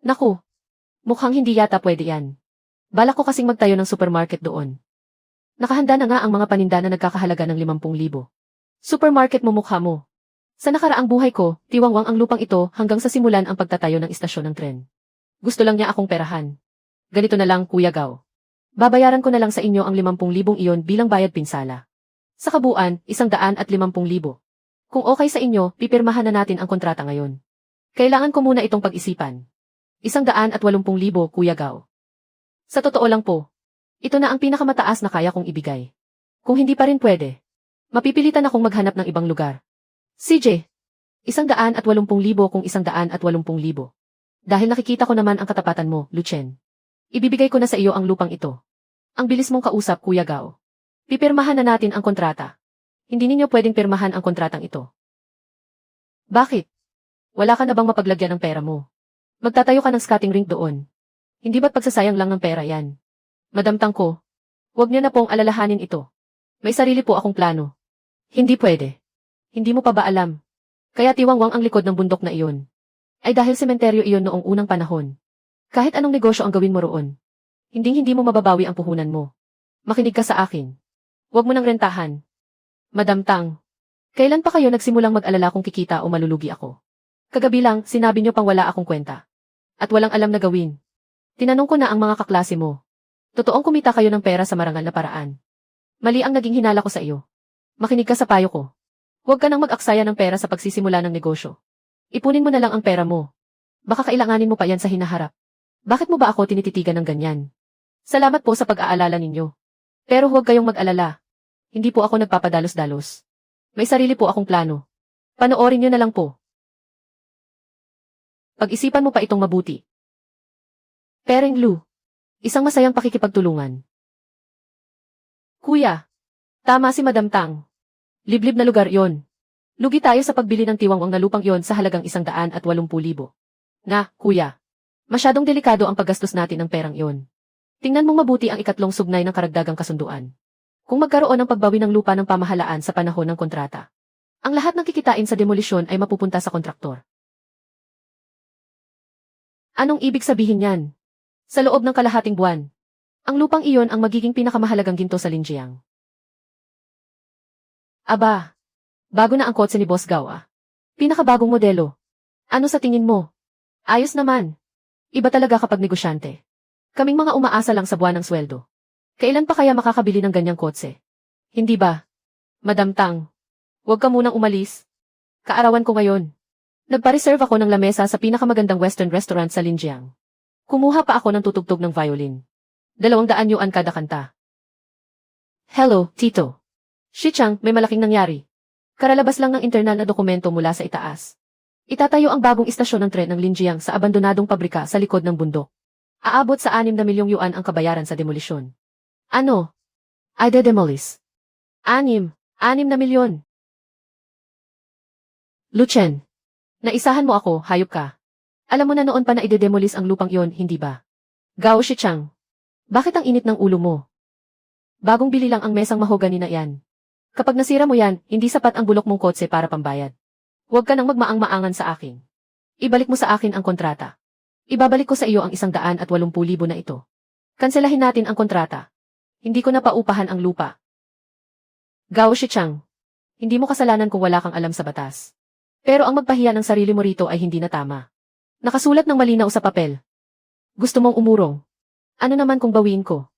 Naku! Mukhang hindi yata pwede yan. Balak ko kasing magtayo ng supermarket doon. Nakahanda na nga ang mga paninda na nagkakahalaga ng 50,000. Supermarket mo mukha mo. Sa nakaraang buhay ko, tiwangwang ang lupang ito hanggang sa simulan ang pagtatayo ng istasyon ng tren. Gusto lang niya akong perahan. Ganito na lang, Kuya Gao. Babayaran ko na lang sa inyo ang 50,000 iyon bilang bayad pinsala. Sa kabuuan, 150,000. Kung okay sa inyo, pipirmahan na natin ang kontrata ngayon. Kailangan ko muna itong pag-isipan. 180,000, Kuya Gao. Sa totoo lang po, ito na ang pinakamataas na kaya kong ibigay. Kung hindi pa rin pwede, mapipilitan akong maghanap ng ibang lugar. CJ, 180,000 kung 180,000. Dahil nakikita ko naman ang katapatan mo, Luchen. Ibibigay ko na sa iyo ang lupang ito. Ang bilis mong kausap, Kuya Gao. Pipirmahan na natin ang kontrata. Hindi ninyo pwedeng pirmahan ang kontratang ito. Bakit? Wala ka na bang mapaglagyan ng pera mo? Magtatayo ka ng skating rink doon. Hindi ba't pagsasayang lang ng pera yan? Madam Tangko, huwag niyo na pong alalahanin ito. May sarili po akong plano. Hindi pwede. Hindi mo pa ba alam? Kaya tiwangwang ang likod ng bundok na iyon. Ay dahil sementeryo iyon noong unang panahon. Kahit anong negosyo ang gawin mo roon, hindi mo mababawi ang puhunan mo. Makinig ka sa akin. Huwag mo nang rentahan. Madam Tang, kailan pa kayo nagsimulang mag-alala kung kikita o malulugi ako? Kagabi lang, sinabi niyo pang wala akong kwenta. At walang alam na gawin. Tinanong ko na ang mga kaklase mo. Totoong kumita kayo ng pera sa marangal na paraan. Mali ang naging hinala ko sa iyo. Makinig ka sa payo ko. Huwag ka nang mag-aksaya ng pera sa pagsisimula ng negosyo. Ipunin mo na lang ang pera mo. Baka kailanganin mo pa yan sa hinaharap. Bakit mo ba ako tinititigan ng ganyan? Salamat po sa pag-aalala ninyo. Pero huwag kayong mag-alala. Hindi po ako nagpapadalos-dalos. May sarili po akong plano. Panoorin niyo na lang po. Pag-isipan mo pa itong mabuti. Pering Lu. Isang masayang pakikipagtulungan. Kuya. Tama si Madam Tang. Liblib na lugar yon. Lugi tayo sa pagbili ng tiwangwang na lupang yon sa halagang 180,000. Nga, kuya. Masyadong delikado ang paggastos natin ng perang yon. Tingnan mong mabuti ang ikatlong sugnay ng karagdagang kasunduan. Kung magkaroon ng pagbawi ng lupa ng pamahalaan sa panahon ng kontrata, ang lahat ng kikitain sa demolisyon ay mapupunta sa kontraktor. Anong ibig sabihin yan? Sa loob ng kalahating buwan, ang lupang iyon ang magiging pinakamahalagang ginto sa Linjiang. Aba, bago na ang kotse ni Boss Gao ah. Pinakabagong modelo. Ano sa tingin mo? Ayos naman. Iba talaga kapag negosyante. Kaming mga umaasa lang sa buwan ng sweldo. Kailan pa kaya makakabili ng ganyang kotse? Hindi ba? Madam Tang, huwag ka munang umalis. Kaarawan ko ngayon. Nagpa-reserve ako ng lamesa sa pinakamagandang western restaurant sa Linjiang. Kumuha pa ako ng tutugtog ng violin. 200 yuan kada kanta. Hello, Tito. Shichang, may malaking nangyari. Karalabas lang ng internal na dokumento mula sa itaas. Itatayo ang bagong istasyon ng tren ng Linjiang sa abandonadong pabrika sa likod ng bundok. Aabot sa 6 na milyong yuan ang kabayaran sa demolisyon. Ano? Ay de-demolish. 6 na milyon. Luchen. Naisahan mo ako, hayop ka. Alam mo na noon pa na ide-demolish ang lupang yon, hindi ba? Gao Shichang. Bakit ang init ng ulo mo? Bagong bili lang ang mesang mahogani na yan. Kapag nasira mo yan, hindi sapat ang bulok mong kotse para pambayad. Huwag ka nang magmaang-maangan sa akin. Ibalik mo sa akin ang kontrata. Ibabalik ko sa iyo ang 180,000 na ito. Kanselahin natin ang kontrata. Hindi ko na paupahan ang lupa. Gao Shichang. Hindi mo kasalanan kung wala kang alam sa batas. Pero ang magpahiya ng sarili mo rito ay hindi na tama. Nakasulat ng malinaw sa papel. Gusto mong umurong. Ano naman kung bawiin ko?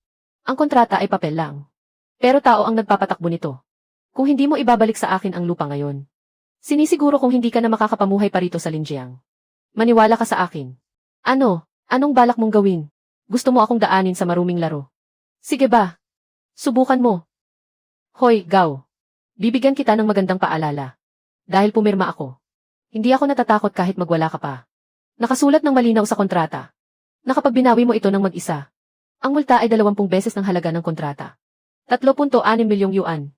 Ang kontrata ay papel lang. Pero tao ang nagpapatakbo nito. Kung hindi mo ibabalik sa akin ang lupa ngayon, sinisiguro kung hindi ka na makakapamuhay pa rito sa Linjiang. Maniwala ka sa akin. Ano? Anong balak mong gawin? Gusto mo akong daanin sa maruming laro? Sige ba? Subukan mo. Hoy, Gao. Bibigyan kita ng magandang paalala. Dahil pumirma ako. Hindi ako natatakot kahit magwala ka pa. Nakasulat ng malinaw sa kontrata. Nakapagbinawi mo ito ng mag-isa. Ang multa ay 20 beses ng halaga ng kontrata. 3.6 milyong yuan.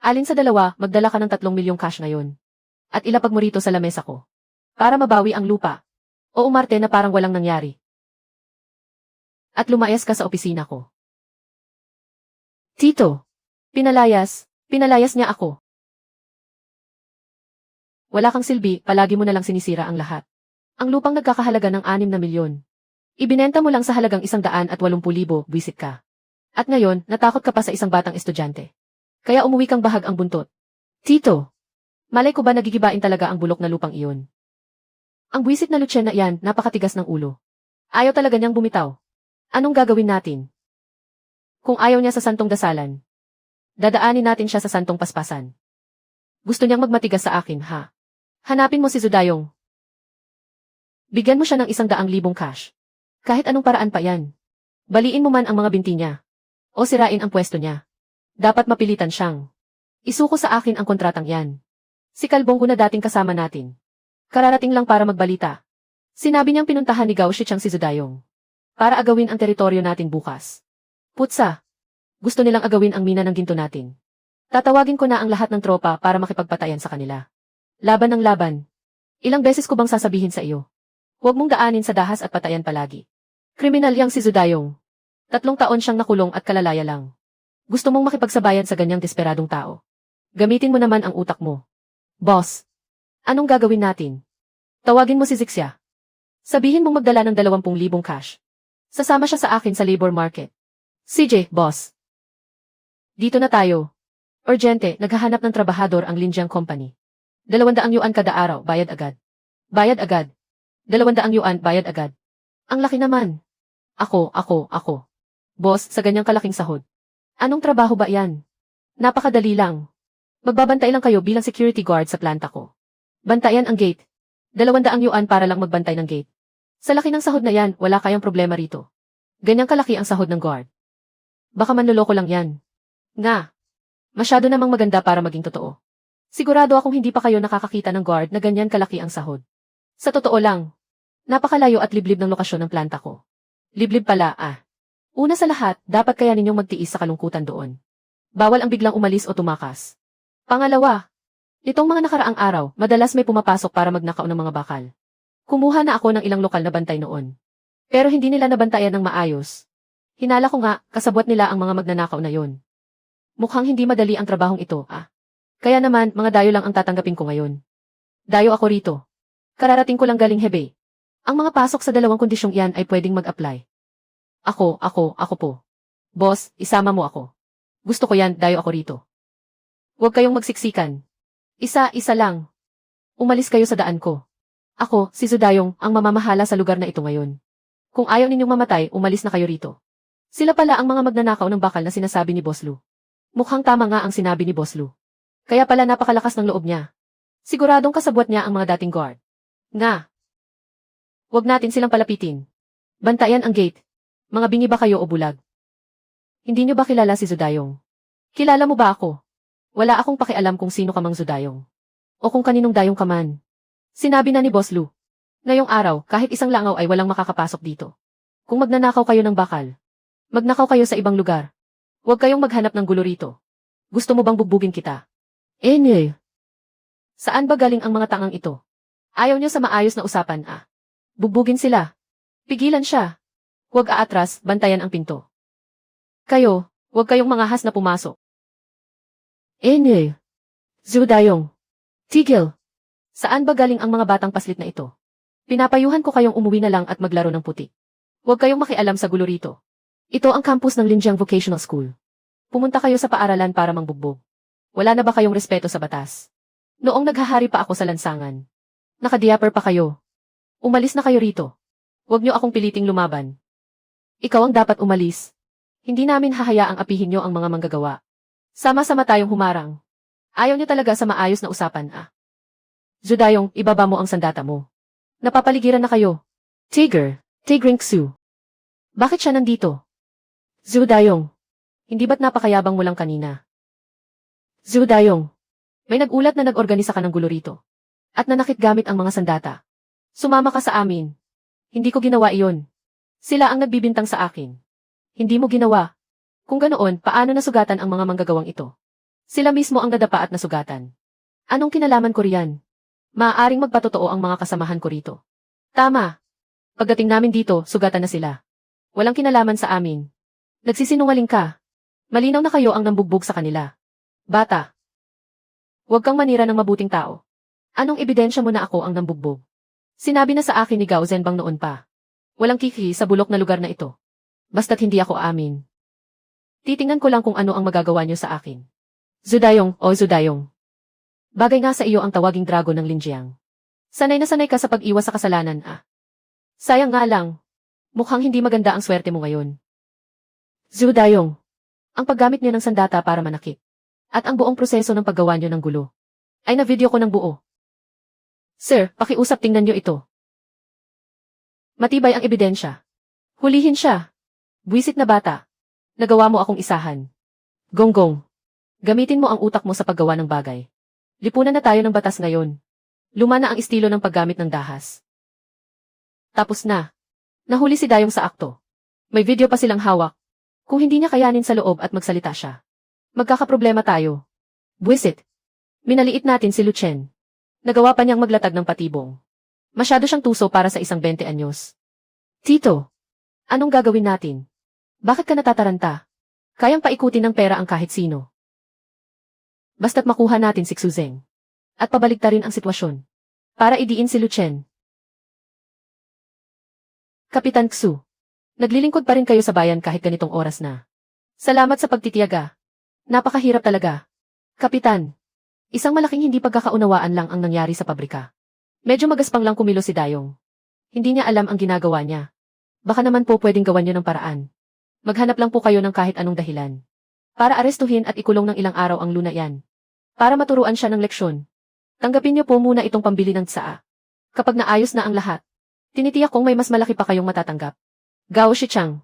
Alin sa dalawa, magdala ka ng 3 milyong cash ngayon. At ilapag mo rito sa lamesa ko. Para mabawi ang lupa. O umarte na parang walang nangyari. At lumayas ka sa opisina ko. Tito. Pinalayas niya ako. Wala kang silbi, palagi mo na lang sinisira ang lahat. Ang lupang nagkakahalaga ng 6 na milyon. Ibinenta mo lang sa halagang 180,000, buwisit ka. At ngayon, natakot ka pa sa isang batang estudyante. Kaya umuwi kang bahag ang buntot. Tito, malay ko ba nagigibain talaga ang bulok na lupang iyon? Ang buwisit na Luchen na iyan, napakatigas ng ulo. Ayaw talaga niyang bumitaw. Anong gagawin natin? Kung ayaw niya sa santong dasalan, dadaanin natin siya sa santong paspasan. Gusto niyang magmatigas sa akin, ha? Hanapin mo si Zudayong. Bigyan mo siya ng 100,000 cash. Kahit anong paraan pa yan. Baliin mo man ang mga binti niya. O sirain ang pwesto niya. Dapat mapilitan siyang. Isuko sa akin ang kontratang yan. Si Kalbonggo na dating kasama natin. Kararating lang para magbalita. Sinabi niyang pinuntahan ni Gao Shichang si Zudayong. Para agawin ang teritoryo natin bukas. Putsa. Gusto nilang agawin ang mina ng ginto natin. Tatawagin ko na ang lahat ng tropa para makipagpatayan sa kanila. Laban ng laban. Ilang beses ko bang sasabihin sa iyo? Huwag mong daanin sa dahas at patayan palagi. Kriminal yang si Zudayong. 3 taon siyang nakulong at kalalaya lang. Gusto mong makipagsabayan sa ganyang desperadong tao. Gamitin mo naman ang utak mo. Boss. Anong gagawin natin? Tawagin mo si Zixia. Sabihin mong magdala ng 20,000 cash. Sasama siya sa akin sa labor market. CJ, boss. Dito na tayo. Urgente, naghahanap ng trabahador ang Linjiang Company. 200 yuan kada araw, bayad agad. Bayad agad. 200 yuan, bayad agad. Ang laki naman. Ako. Boss, sa ganyang kalaking sahod. Anong trabaho ba yan? Napakadali lang. Magbabantay lang kayo bilang security guard sa planta ko. Bantayan ang gate. 200 yuan para lang magbantay ng gate. Sa laki ng sahod na yan, wala kayang problema rito. Ganyang kalaki ang sahod ng guard. Baka manloloko lang yan. Nga. Masyado namang maganda para maging totoo. Sigurado akong hindi pa kayo nakakakita ng guard na ganyan kalaki ang sahod. Sa totoo lang, napakalayo at liblib ng lokasyon ng planta ko. Liblib pala, Una sa lahat, dapat kaya ninyong magtiis sa kalungkutan doon. Bawal ang biglang umalis o tumakas. Pangalawa, nitong mga nakaraang araw, madalas may pumapasok para magnakaw ng mga bakal. Kumuha na ako ng ilang lokal na bantay noon. Pero hindi nila nabantayan ng maayos. Hinala ko nga, kasabwat nila ang mga magnanakaw na yon. Mukhang hindi madali ang trabahong ito, Kaya naman, mga dayo lang ang tatanggapin ko ngayon. Dayo ako rito. Kararating ko lang galing Hebei. Ang mga pasok sa dalawang kondisyong iyan ay pwedeng mag-apply. Ako po. Boss, isama mo ako. Gusto ko yan, dayo ako rito. Huwag kayong magsiksikan. Isa-isa lang. Umalis kayo sa daan ko. Ako, si Zudayong, ang mamamahala sa lugar na ito ngayon. Kung ayaw ninyong mamatay, umalis na kayo rito. Sila pala ang mga magnanakaw ng bakal na sinasabi ni Boss Lu. Mukhang tama nga ang sinabi ni Boss Lu. Kaya pala napakalakas ng loob niya. Siguradong kasabwat niya ang mga dating guard. Nga. Huwag natin silang palapitin. Bantayan ang gate. Mga bingi ba kayo o bulag? Hindi niyo ba kilala si Zudayong? Kilala mo ba ako? Wala akong pakialam kung sino ka mang Zudayong. O kung kaninong dayong ka man. Sinabi na ni Boss Lu. Ngayong araw, kahit isang langaw ay walang makakapasok dito. Kung magnanakaw kayo ng bakal, magnakaw kayo sa ibang lugar. Huwag kayong maghanap ng gulo rito. Gusto mo bang bugbugin kita? Saan ba galing ang mga tangang ito? Ayaw niyo sa maayos na usapan, Bugbugin sila. Pigilan siya. Huwag aatras, bantayan ang pinto. Kayo, huwag kayong mangahas na pumasok. Zudayong. Tigil. Saan ba galing ang mga batang paslit na ito? Pinapayuhan ko kayong umuwi na lang at maglaro ng putik. Huwag kayong makialam sa gulo rito. Ito ang campus ng Linjiang Vocational School. Pumunta kayo sa paaralan para mangbugbog. Wala na ba kayong respeto sa batas? Noong naghahari pa ako sa lansangan. Nakadiaper pa kayo. Umalis na kayo rito. Huwag niyo akong piliting lumaban. Ikaw ang dapat umalis. Hindi namin hahayaang apihin niyo ang mga manggagawa. Sama-sama tayong humarang. Ayaw niyo talaga sa maayos na usapan, Zudayong, ibaba mo ang sandata mo. Napapaligiran na kayo. Tigring Xu. Bakit siya nandito? Zudayong. Hindi ba't napakayabang mo lang kanina? Zudayong. May nagulat na nag-organisa ka ng gulo rito. At nanakit gamit ang mga sandata. Sumama ka sa amin. Hindi ko ginawa iyon. Sila ang nagbibintang sa akin. Hindi mo ginawa. Kung ganoon, paano nasugatan ang mga manggagawang ito? Sila mismo ang nadapa at nasugatan. Anong kinalaman ko riyan? Maaaring magpatotoo ang mga kasamahan ko rito. Tama. Pagdating namin dito, sugatan na sila. Walang kinalaman sa amin. Nagsisinungaling ka. Malinaw na kayo ang nambugbog sa kanila. Bata. Huwag kang manira ng mabuting tao. Anong ebidensya mo na ako ang nambugbog? Sinabi na sa akin ni Gao Zhenbang noon pa. Walang kiki sa bulok na lugar na ito. Basta't hindi ako amin. Titingnan ko lang kung ano ang magagawa niyo sa akin. Zudayong. Bagay nga sa iyo ang tawaging dragon ng Linjiang. Sanay na sanay ka sa pag-iwas sa kasalanan, Sayang nga lang. Mukhang hindi maganda ang swerte mo ngayon. Zudayong. Ang paggamit niyo ng sandata para manakit. At ang buong proseso ng paggawa niyo ng gulo. Ay na-video ko ng buo. Sir, pakiusap tingnan niyo ito. Matibay ang ebidensya. Hulihin siya. Buwisit na bata. Nagawa mo akong isahan. Gonggong. Gamitin mo ang utak mo sa paggawa ng bagay. Lipunan na tayo ng batas ngayon. Luma na ang estilo ng paggamit ng dahas. Tapos na. Nahuli si Dayong sa akto. May video pa silang hawak. Kung hindi niya kayanin sa loob at magsalita siya, magkakaproblema tayo. Buwisit. Minaliit natin si Luchen. Nagawa pa niyang maglatag ng patibong. Masyado siyang tuso para sa isang 20 anyos. Tito, anong gagawin natin? Bakit ka natataranta? Kayang paikutin ng pera ang kahit sino. Basta't makuha natin si Xuzeng. At pabaliktarin ang sitwasyon. Para idiin si Luchen. Kapitan Xu, naglilingkod pa rin kayo sa bayan kahit ganitong oras na. Salamat sa pagtitiyaga. Napakahirap talaga. Kapitan, isang malaking hindi pagkakaunawaan lang ang nangyari sa pabrika. Medyo magaspang lang kumilos si Dayong. Hindi niya alam ang ginagawa niya. Baka naman po pwedeng gawan niyo ng paraan. Maghanap lang po kayo ng kahit anong dahilan. Para arestuhin at ikulong ng ilang araw ang Luna yan. Para maturuan siya ng leksyon. Tanggapin niyo po muna itong pambili ng tsaa. Kapag naayos na ang lahat, tinitiyak kong may mas malaki pa kayong matatanggap. Gao Shichang.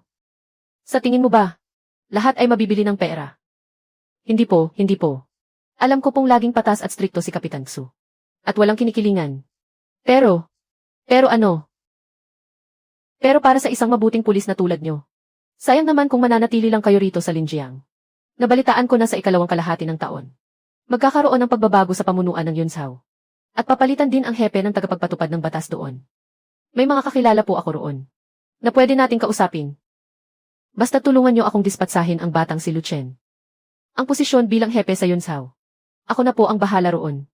Sa tingin mo ba, lahat ay mabibili ng pera? Hindi po, hindi po. Alam ko pong laging patas at strikto si Kapitan Xu. At walang kinikilingan. Pero ano? Pero para sa isang mabuting pulis na tulad nyo. Sayang naman kung mananatili lang kayo rito sa Linjiang. Nabalitaan ko na sa ikalawang kalahati ng taon. Magkakaroon ng pagbabago sa pamunuan ng Yunsao. At papalitan din ang hepe ng tagapagpatupad ng batas doon. May mga kakilala po ako roon. Na pwede nating kausapin. Basta tulungan nyo akong dispatsahin ang batang si Luchen. Ang posisyon bilang hepe sa Yunsao. Ako na po ang bahala roon.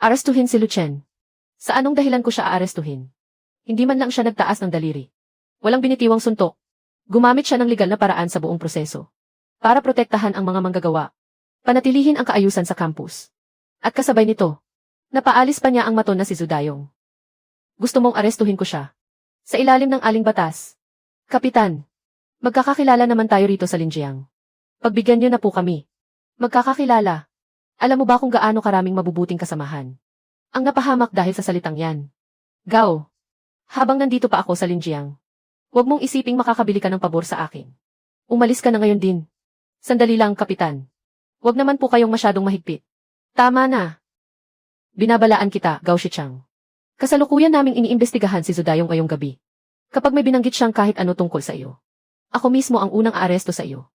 Arestuhin si Luchen. Sa anong dahilan ko siya aarestuhin? Hindi man lang siya nagtaas ng daliri. Walang binitiwang suntok. Gumamit siya ng legal na paraan sa buong proseso. Para protektahan ang mga manggagawa. Panatilihin ang kaayusan sa campus. At kasabay nito, napaalis pa niya ang maton na si Zudayong. Gusto mong arestuhin ko siya. Sa ilalim ng aling batas. Kapitan, magkakakilala naman tayo rito sa Linjiang. Pagbigyan niyo na po kami. Magkakakilala. Alam mo ba kung gaano karaming mabubuting kasamahan? Ang napahamak dahil sa salitang yan. Gao, habang nandito pa ako sa Linjiang, huwag mong isiping makakabili ka ng pabor sa akin. Umalis ka na ngayon din. Sandali lang, Kapitan. Huwag naman po kayong masyadong mahigpit. Tama na. Binabalaan kita, Gao Shichang. Kasalukuyan naming iniimbestigahan si Zudayong ngayong gabi. Kapag may binanggit siyang kahit ano tungkol sa iyo, ako mismo ang unang aaresto sa iyo.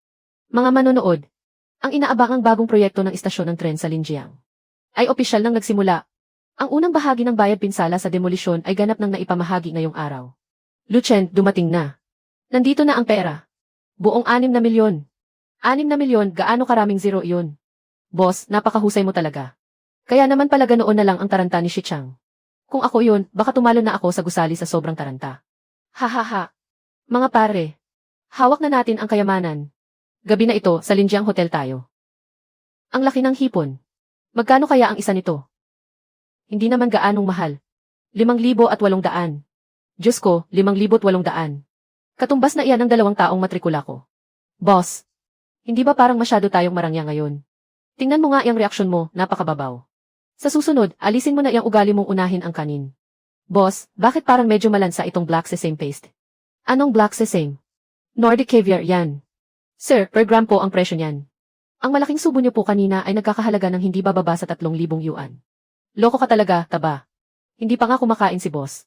Mga manonood, ang inaabangang bagong proyekto ng istasyon ng tren sa Linjiang ay opisyal nang nagsimula. Ang unang bahagi ng bayad pinsala sa demolisyon ay ganap nang naipamahagi ngayong araw. Luchen, dumating na. Nandito na ang pera. Buong 6 na milyon. 6 na milyon, gaano karaming zero iyon? Boss, napakahusay mo talaga. Kaya naman pala ganoon na lang ang taranta ni Shichang. Kung ako yun, baka tumalo na ako sa gusali sa sobrang taranta. Ha. Mga pare, hawak na natin ang kayamanan. Gabi na ito, sa Linjiang Hotel tayo. Ang laki ng hipon. Magkano kaya ang isa nito? Hindi naman gaanong mahal. 5,800. Diyos ko, 5,800. Katumbas na iyan ang 2 taong matrikula ko. Boss, hindi ba parang masyado tayong marangya ngayon? Tingnan mo nga yung reaksyon mo, napakababaw. Sa susunod, alisin mo na yung ugali mong unahin ang kanin. Boss, bakit parang medyo malansa itong black sesame paste? Anong black sesame? Nordic caviar yan. Sir, per gram po ang presyo niyan. Ang malaking subo niyo po kanina ay nagkakahalaga ng hindi bababa sa 3,000 yuan. Loko ka talaga, taba. Hindi pa nga kumakain si boss.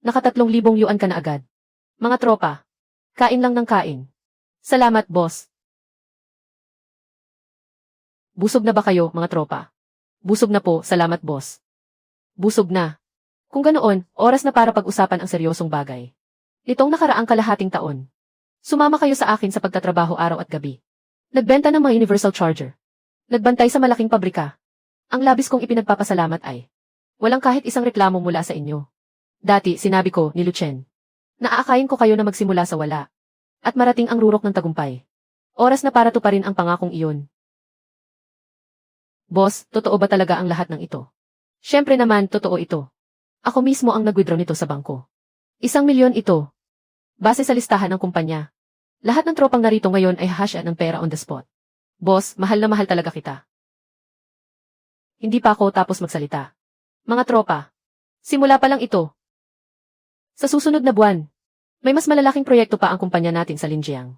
Naka 3,000 yuan ka na agad. Mga tropa, kain lang ng kain. Salamat, boss. Busog na ba kayo, mga tropa? Busog na po, salamat, boss. Busog na. Kung ganoon, oras na para pag-usapan ang seryosong bagay. Nitong nakaraang kalahating taon, sumama kayo sa akin sa pagtatrabaho araw at gabi. Nagbenta ng mga universal charger. Nagbantay sa malaking pabrika. Ang labis kong ipinagpapasalamat ay, walang kahit isang reklamo mula sa inyo. Dati, sinabi ko, ni Luchen, naaakayin ko kayo na magsimula sa wala. At marating ang rurok ng tagumpay. Oras na para tuparin ang pangakong iyon. Boss, totoo ba talaga ang lahat ng ito? Siyempre naman, totoo ito. Ako mismo ang nag-withdraw nito sa bangko. 1,000,000 ito. Base sa listahan ng kumpanya. Lahat ng tropang narito ngayon ay hahasya ng pera on the spot. Boss, mahal na mahal talaga kita. Hindi pa ako tapos magsalita. Mga tropa, simula pa lang ito. Sa susunod na buwan, may mas malalaking proyekto pa ang kumpanya natin sa Linjiang.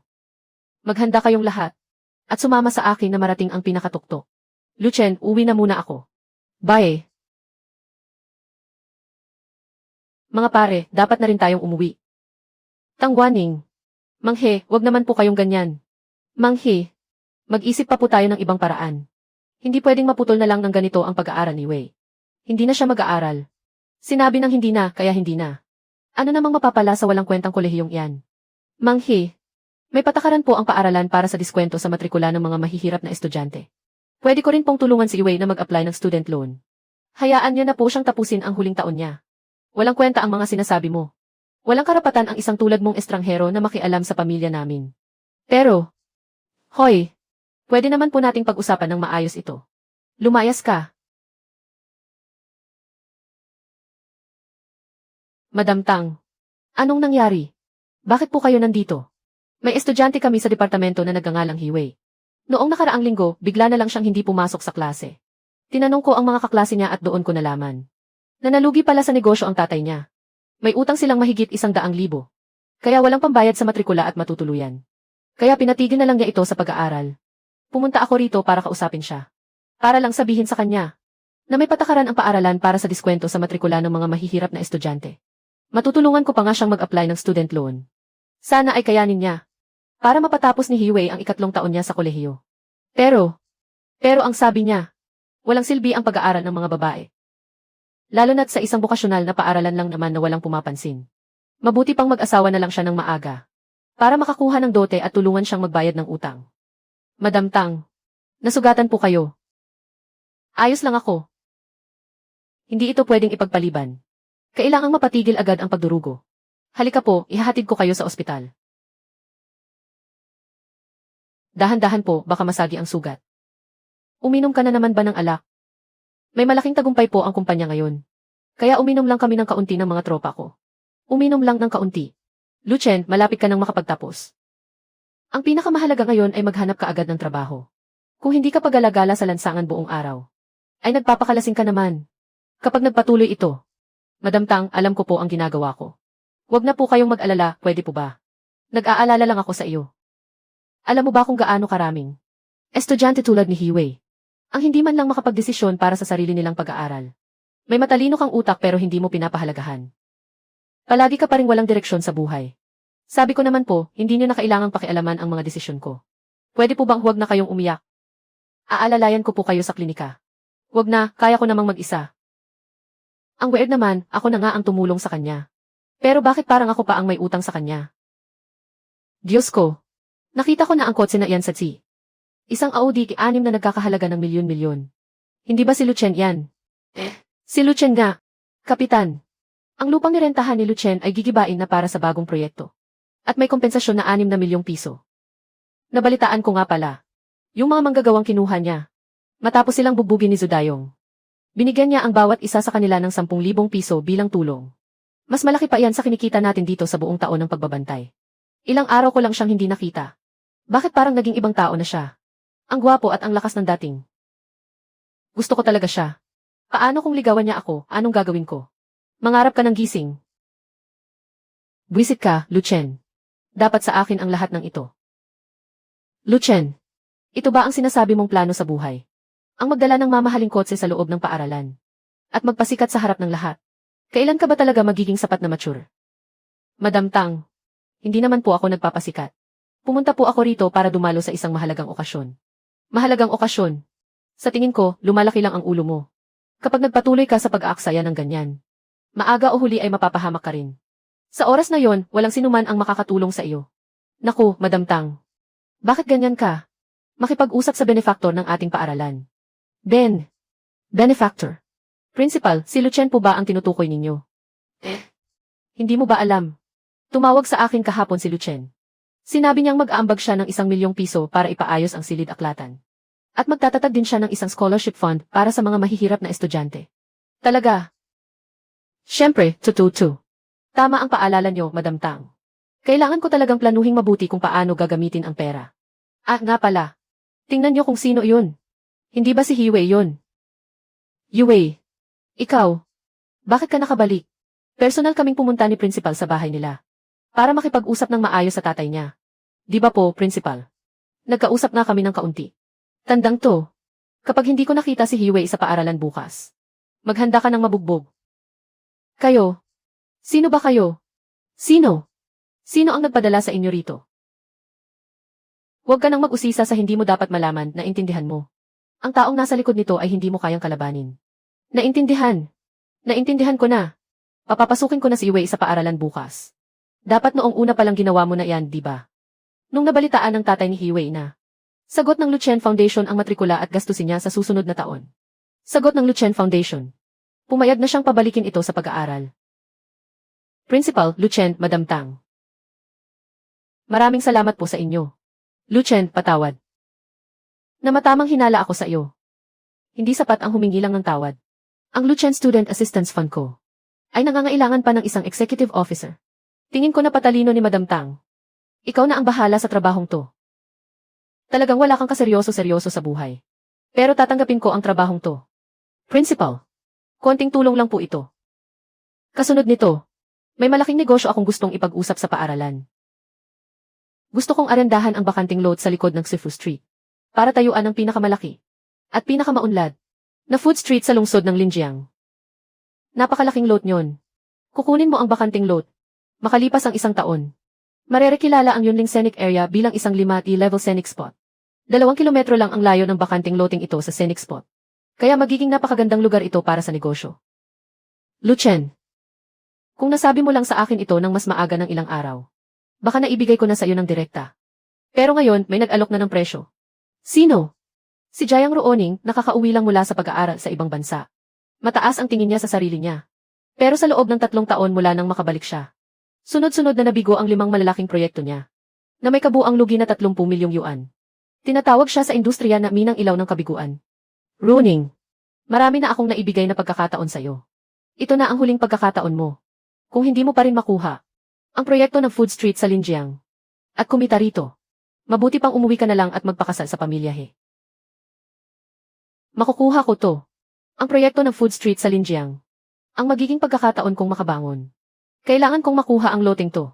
Maghanda kayong lahat. At sumama sa akin na marating ang pinakatuktok. Luchen, uwi na muna ako. Bye. Mga pare, dapat na rin tayong umuwi. Tangwaning. Manghe, wag naman po kayong ganyan. Manghe, mag-isip pa po tayo ng ibang paraan. Hindi pwedeng maputol na lang ng ganito ang pag-aaral ni Wei. Hindi na siya mag-aaral. Sinabi ng hindi na, kaya hindi na. Ano namang mapapala sa walang kwentang kolehiyong iyan? Manghe, may patakaran po ang paaralan para sa diskwento sa matrikula ng mga mahihirap na estudyante. Pwede ko rin pong tulungan si Wei na mag-apply ng student loan. Hayaan niya na po siyang tapusin ang huling taon niya. Walang kwenta ang mga sinasabi mo. Walang karapatan ang isang tulad mong estranghero na makialam sa pamilya namin. Pero, hoy, pwede naman po nating pag-usapan ng maayos ito. Lumayas ka. Madam Tang. Anong nangyari? Bakit po kayo nandito? May estudyante kami sa departamento na nagngangalang Hiwei. Noong nakaraang linggo, bigla na lang siyang hindi pumasok sa klase. Tinanong ko ang mga kaklase niya at doon ko nalaman. Nanalugi pala sa negosyo ang tatay niya. May utang silang mahigit 100,000. Kaya walang pambayad sa matrikula at matutuluyan. Kaya pinatigil na lang niya ito sa pag-aaral. Pumunta ako rito para kausapin siya. Para lang sabihin sa kanya na may patakaran ang paaralan para sa diskwento sa matrikula ng mga mahihirap na estudyante. Matutulungan ko pa nga siyang mag-apply ng student loan. Sana ay kayanin niya. Para mapatapos ni Hiwei ang 3 taon niya sa kolehiyo. Pero ang sabi niya, walang silbi ang pag-aaral ng mga babae. Lalo na't sa isang bokasyonal na paaralan lang naman na walang pumapansin. Mabuti pang mag-asawa na lang siya ng maaga. Para makakuha ng dote at tulungan siyang magbayad ng utang. Madam Tang, nasugatan po kayo. Ayos lang ako. Hindi ito pwedeng ipagpaliban. Kailangang mapatigil agad ang pagdurugo. Halika po, ihahatid ko kayo sa ospital. Dahan-dahan po, baka masagi ang sugat. Uminom ka na naman ba ng alak? May malaking tagumpay po ang kumpanya ngayon. Kaya uminom lang kami ng kaunti ng mga tropa ko. Uminom lang ng kaunti. Lucien, malapit ka nang makapagtapos. Ang pinakamahalaga ngayon ay maghanap ka agad ng trabaho. Kung hindi ka pagalagala sa lansangan buong araw, ay nagpapakalasing ka naman. Kapag nagpatuloy ito, Madam Tang, alam ko po ang ginagawa ko. Huwag na po kayong mag-alala, pwede po ba? Nag-aalala lang ako sa iyo. Alam mo ba kung gaano karaming estudyante tulad ni Hiwei ang hindi man lang makapagdesisyon para sa sarili nilang pag-aaral? May matalino kang utak pero hindi mo pinapahalagahan. Palagi ka pa ring walang direksyon sa buhay. Sabi ko naman po, hindi niyo na kailangang pakialaman ang mga desisyon ko. Pwede po bang huwag na kayong umiyak? Aalalayan ko po kayo sa klinika. Huwag na, kaya ko namang mag-isa. Ang weird naman, ako na nga ang tumulong sa kanya. Pero bakit parang ako pa ang may utang sa kanya? Diyos ko. Nakita ko na ang kotse na iyan sa Tsi. Isang Audi Q6 na nagkakahalaga ng milyon-milyon. Hindi ba si Lucien yan? Si Lucien nga. Kapitan. Ang lupang nirentahan ni Lucien ay gigibain na para sa bagong proyekto. At may kompensasyon na 6 na milyong piso. Nabalitaan ko nga pala. Yung mga manggagawang kinuha niya. Matapos silang bubugin ni Zudayong. Binigyan niya ang bawat isa sa kanila ng 10,000 piso bilang tulong. Mas malaki pa iyan sa kinikita natin dito sa buong taon ng pagbabantay. Ilang araw ko lang siyang hindi nakita. Bakit parang naging ibang tao na siya? Ang gwapo at ang lakas ng dating. Gusto ko talaga siya. Paano kung ligawan niya ako, anong gagawin ko? Mangarap ka ng gising. Buwisit ka, Lucien. Dapat sa akin ang lahat ng ito. Lucien, ito ba ang sinasabi mong plano sa buhay? Ang magdala ng mamahaling kotse sa loob ng paaralan. At magpasikat sa harap ng lahat. Kailan ka ba talaga magiging sapat na mature? Madam Tang, hindi naman po ako nagpapasikat. Pumunta po ako rito para dumalo sa isang mahalagang okasyon. Mahalagang okasyon. Sa tingin ko, lumalaki lang ang ulo mo. Kapag nagpatuloy ka sa pag-aaksaya ng ganyan, maaga o huli ay mapapahamak ka rin. Sa oras na yon, walang sinuman ang makakatulong sa iyo. Naku, Madam Tang. Bakit ganyan ka? Makipag-usap sa benefactor ng ating paaralan. Benefactor. Principal, si Lucien po ba ang tinutukoy ninyo? Hindi mo ba alam? Tumawag sa akin kahapon si Lucien. Sinabi niyang mag-aambag siya ng 1 milyong piso para ipaayos ang silid-aklatan. At magtatatag din siya ng isang scholarship fund para sa mga mahihirap na estudyante. Talaga? Siyempre, tututu. Tama ang paalala niyo, Madam Tang. Kailangan ko talagang planuhing mabuti kung paano gagamitin ang pera. Ah, nga pala. Tingnan niyo kung sino yun. Hindi ba si Hiwei yun? Hiwei. Ikaw. Bakit ka nakabalik? Personal kaming pumunta ni Principal sa bahay nila. Para makipag-usap ng maayos sa tatay niya. Di ba po, Principal? Nagkausap nga kami ng kaunti. Tandang to. Kapag hindi ko nakita si Hiwei sa paaralan bukas, maghanda ka ng mabugbog. Kayo. Sino ba kayo? Sino? Sino ang nagpadala sa inyo rito? Huwag ka nang mag-usisa sa hindi mo dapat malaman, naintindihan mo. Ang taong nasa likod nito ay hindi mo kayang kalabanin. Naintindihan. Naintindihan ko na. Papapasukin ko na si Hiwei sa paaralan bukas. Dapat noong una palang ginawa mo na yan, di ba? Nung nabalitaan ng tatay ni Hiwei na sagot ng Lucien Foundation ang matrikula at gastusin niya sa susunod na taon. Sagot ng Lucien Foundation. Pumayag na siyang pabalikin ito sa pag-aaral. Principal, Lucien, Madam Tang. Maraming salamat po sa inyo. Lucien, patawad. Na matamang hinala ako sa iyo. Hindi sapat ang humingi lang ng tawad. Ang Luchen Student Assistance Fund ko ay nangangailangan pa ng isang executive officer. Tingin ko na patalino ni Madam Tang. Ikaw na ang bahala sa trabahong to. Talagang wala kang kaseryoso-seryoso sa buhay. Pero tatanggapin ko ang trabahong to. Principal. Konting tulong lang po ito. Kasunod nito, may malaking negosyo akong gustong ipag-usap sa paaralan. Gusto kong arendahan ang bakanting lot sa likod ng Sifu Street para tayuan ang pinakamalaki at pinakamaunlad na food street sa lungsod ng Linjiang. Napakalaking lot nyon. Kukunin mo ang bakanting lot. Makalipas ang isang taon, marerekilala ang Yunling Scenic Area bilang isang 5-level scenic spot. 2 kilometro lang ang layo ng bakanting loting ito sa scenic spot. Kaya magiging napakagandang lugar ito para sa negosyo. Luchen. Kung nasabi mo lang sa akin ito ng mas maaga ng ilang araw, baka naibigay ko na sa iyo ng direkta. Pero ngayon, may nag-alok na ng presyo. Sino? Si Jayang Ruoning, nakakauwi lang mula sa pag-aaral sa ibang bansa. Mataas ang tingin niya sa sarili niya. Pero sa loob ng 3 taon mula nang makabalik siya, sunod-sunod na nabigo ang 5 malalaking proyekto niya, na may kabuang lugi na 30 milyong yuan. Tinatawag siya sa industriya na minang ilaw ng kabiguan. Ruoning, marami na akong naibigay na pagkakataon sa iyo. Ito na ang huling pagkakataon mo. Kung hindi mo pa rin makuha ang proyekto ng food street sa Linjiang at kumita rito, mabuti pang umuwi ka na lang at magpakasal sa pamilya he. Makukuha ko to. Ang proyekto ng food street sa Linjiang. Ang magiging pagkakataon kong makabangon. Kailangan kong makuha ang loting to.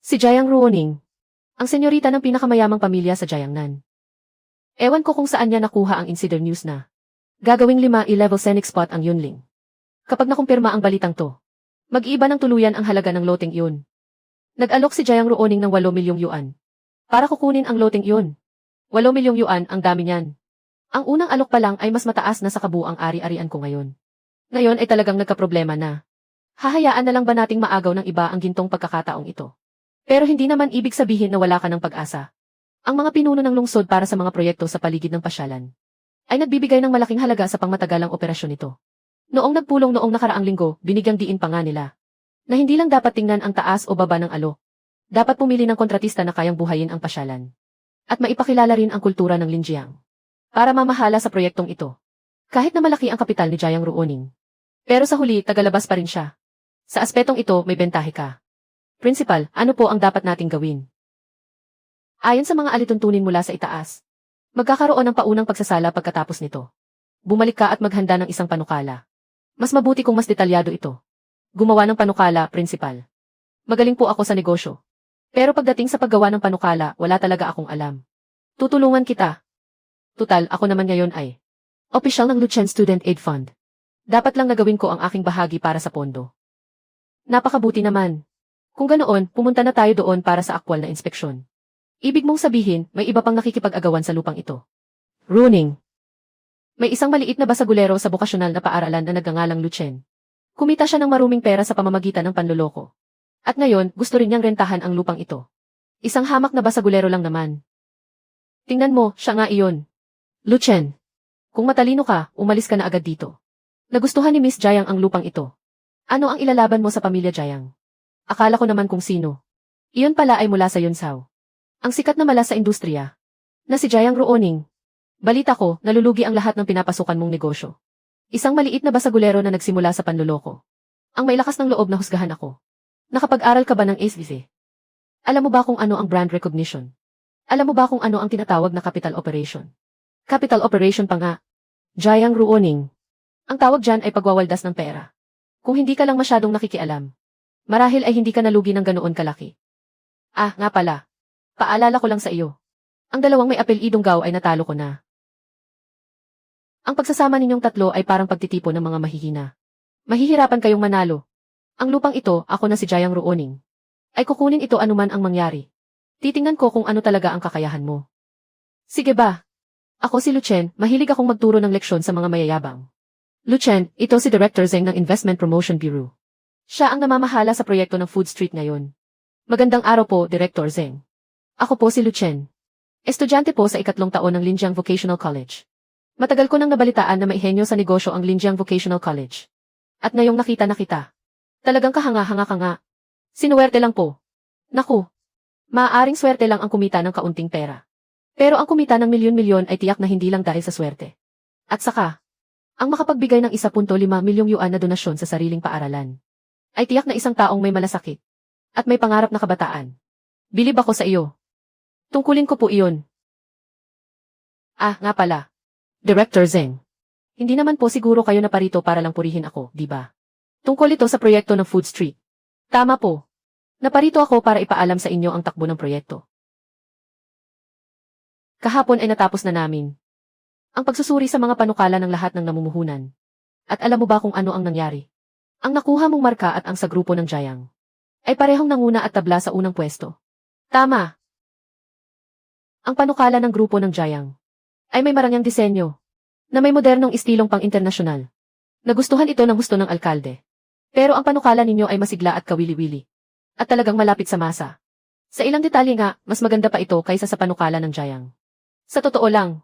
Si Jayang Ruoning, ang senyorita ng pinakamayamang pamilya sa Jayangnan. Ewan ko kung saan niya nakuha ang insider news na gagawing 5-level scenic spot ang Yunling. Kapag nakumpirma ang balitang to, mag-iiba ng tuluyan ang halaga ng loting iyon. Nag-alok si Jayang Ruoning ng 8 milyong yuan para kukunin ang loting iyon. 8 milyong yuan ang dami niyan. Ang unang alok pa lang ay mas mataas na sa kabuang ari-arian ko ngayon. Ngayon ay talagang nagkaproblema na. Hahayaan na lang ba nating maagaw ng iba ang gintong pagkakataong ito? Pero hindi naman ibig sabihin na wala ka ng pag-asa. Ang mga pinuno ng lungsod para sa mga proyekto sa paligid ng pasyalan ay nagbibigay ng malaking halaga sa pangmatagalang operasyon nito. Noong nagpulong noong nakaraang linggo, binigyang diin pa nga nila na hindi lang dapat tingnan ang taas o baba ng alok. Dapat pumili ng kontratista na kayang buhayin ang pasyalan. At maipakilala rin ang kultura ng Linjiang para mamahala sa proyektong ito. Kahit na malaki ang kapital ni Jayang Ruoning. Pero sa huli, tagalabas pa rin siya. Sa aspetong ito, may bentahe ka. Principal, ano po ang dapat nating gawin? Ayon sa mga alituntunin mula sa itaas, magkakaroon ng paunang pagsasala pagkatapos nito. Bumalik ka at maghanda ng isang panukala. Mas mabuti kung mas detalyado ito. Gumawa ng panukala, principal. Magaling po ako sa negosyo. Pero pagdating sa paggawa ng panukala, wala talaga akong alam. Tutulungan kita. Tutal, ako naman ngayon ay opisyal ng Luchen Student Aid Fund. Dapat lang nagawin ko ang aking bahagi para sa pondo. Napakabuti naman. Kung ganoon, pumunta na tayo doon para sa aktwal na inspeksyon. Ibig mong sabihin, may iba pang nakikipag-agawan sa lupang ito. Ruoning. May isang maliit na basagulero sa bokasyonal na paaralan na nagngangalang Luchen. Kumita siya ng maruming pera sa pamamagitan ng panloloko. At ngayon, gusto rin niyang rentahan ang lupang ito. Isang hamak na basagulero lang naman. Tingnan mo, siya nga iyon. Luchen. Kung matalino ka, umalis ka na agad dito. Nagustuhan ni Miss Jayang ang lupang ito. Ano ang ilalaban mo sa pamilya Jayang? Akala ko naman kung sino. Iyon pala ay mula sa Yunsao. Ang sikat na mala sa industriya. Na si Jayang Ruoning. Balita ko, nalulugi ang lahat ng pinapasukan mong negosyo. Isang maliit na basagulero na nagsimula sa panloloko. Ang may lakas ng loob na husgahan ako. Nakapag-aral ka ba ng SVC? Alam mo ba kung ano ang brand recognition? Alam mo ba kung ano ang tinatawag na capital operation? Capital operation pa nga. Jayang Ruoning. Ang tawag dyan ay pagwawaldas ng pera. Kung hindi ka lang masyadong nakikialam, marahil ay hindi ka nalugi ng ganoon kalaki. Ah, nga pala. Paalala ko lang sa iyo. Ang dalawang may apelidong Gao ay natalo ko na. Ang pagsasama ninyong tatlo ay parang pagtitipo ng mga mahihina. Mahihirapan kayong manalo. Ang lupang ito, ako na si Jayang Ruoning, ay kukunin ito anuman ang mangyari. Titingnan ko kung ano talaga ang kakayahan mo. Sige ba? Ako si Luchen, mahilig akong magturo ng leksyon sa mga mayayabang. Luchen, ito si Director Zeng ng Investment Promotion Bureau. Siya ang namamahala sa proyekto ng Food Street ngayon. Magandang araw po, Director Zeng. Ako po si Luchen. Estudyante po sa 3 taon ng Linjiang Vocational College. Matagal ko nang nabalitaan na maihenyo sa negosyo ang Linjiang Vocational College. At ngayong nakita na kita. Talagang kahanga-hanga ka nga. Sinuwerte lang po. Naku. Maaaring swerte lang ang kumita ng kaunting pera. Pero ang kumita ng milyon-milyon ay tiyak na hindi lang dahil sa swerte. At saka, ang makapagbigay ng 1.5 milyong yuan na donasyon sa sariling paaralan ay tiyak na isang taong may malasakit at may pangarap na kabataan. Bilib ako sa iyo. Tungkulin ko po iyon. Ah, nga pala. Director Zeng. Hindi naman po siguro kayo naparito para lang purihin ako, di ba? Tungkol ito sa proyekto ng Food Street. Tama po. Naparito ako para ipaalam sa inyo ang takbo ng proyekto. Kahapon ay natapos na namin ang pagsusuri sa mga panukala ng lahat ng namumuhunan. At alam mo ba kung ano ang nangyari? Ang nakuha mong marka at ang sa grupo ng Jayang ay parehong nanguna at tabla sa unang pwesto. Tama. Ang panukala ng grupo ng Jayang ay may marangyang disenyo na may modernong istilong pang-internasyonal. Nagustuhan ito ng gusto ng alkalde. Pero ang panukala ninyo ay masigla at kawili-wili. At talagang malapit sa masa. Sa ilang detalye nga, mas maganda pa ito kaysa sa panukala ng Jayang. Sa totoo lang,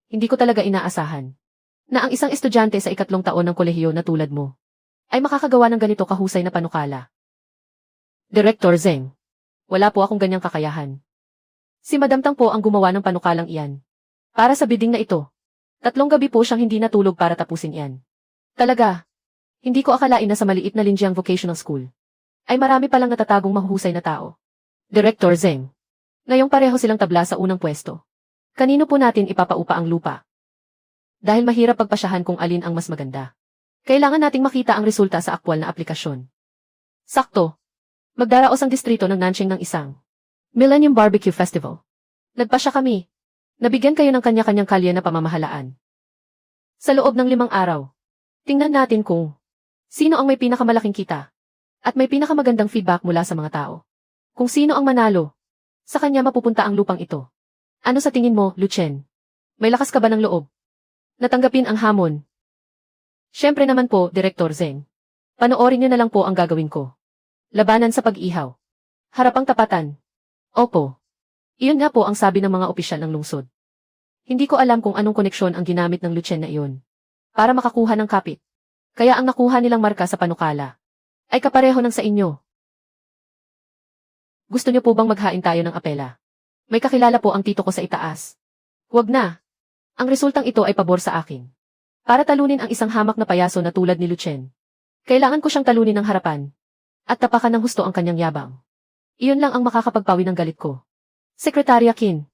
hindi ko talaga inaasahan na ang isang estudyante sa 3 taon ng kolehiyo na tulad mo ay makakagawa ng ganito kahusay na panukala. Director Zeng, wala po akong ganyang kakayahan. Si Madam Tang po ang gumawa ng panukalang iyan. Para sa bidding na ito, 3 gabi po siyang hindi natulog para tapusin iyan. Talaga, hindi ko akalain na sa maliit na Linjiang Vocational School ay marami palang natatagong mahuhusay na tao. Director Zeng, ngayong pareho silang tabla sa unang pwesto. Kanino po natin ipapaupa ang lupa? Dahil mahirap pagpasyahan kung alin ang mas maganda. Kailangan nating makita ang resulta sa aktwal na aplikasyon. Sakto. Magdaraos ang distrito ng Nanjing ng isang Millennium Barbecue Festival. Nagpasya kami. Nabigyan kayo ng kanya-kanyang kalye na pamamahalaan. Sa loob ng 5 araw, tingnan natin kung sino ang may pinakamalaking kita at may pinakamagandang feedback mula sa mga tao. Kung sino ang manalo, sa kanya mapupunta ang lupang ito. Ano sa tingin mo, Luchen? May lakas ka ba ng loob? Natanggapin ang hamon. Siyempre naman po, Director Zeng. Panoorin niyo na lang po ang gagawin ko. Labanan sa pag-ihaw. Harapang tapatan. Opo. Iyon nga po ang sabi ng mga opisyal ng lungsod. Hindi ko alam kung anong koneksyon ang ginamit ng Luchen na iyon para makakuha ng kapit. Kaya ang nakuha nilang marka sa panukala ay kapareho ng sa inyo. Gusto niyo po bang maghain tayo ng apela? May kakilala po ang tito ko sa itaas. Huwag na. Ang resultang ito ay pabor sa akin. Para talunin ang isang hamak na payaso na tulad ni Luchen, kailangan ko siyang talunin ng harapan. At tapakan ng husto ang kanyang yabang. Iyon lang ang makakapagpawi ng galit ko. Sekretarya Qin.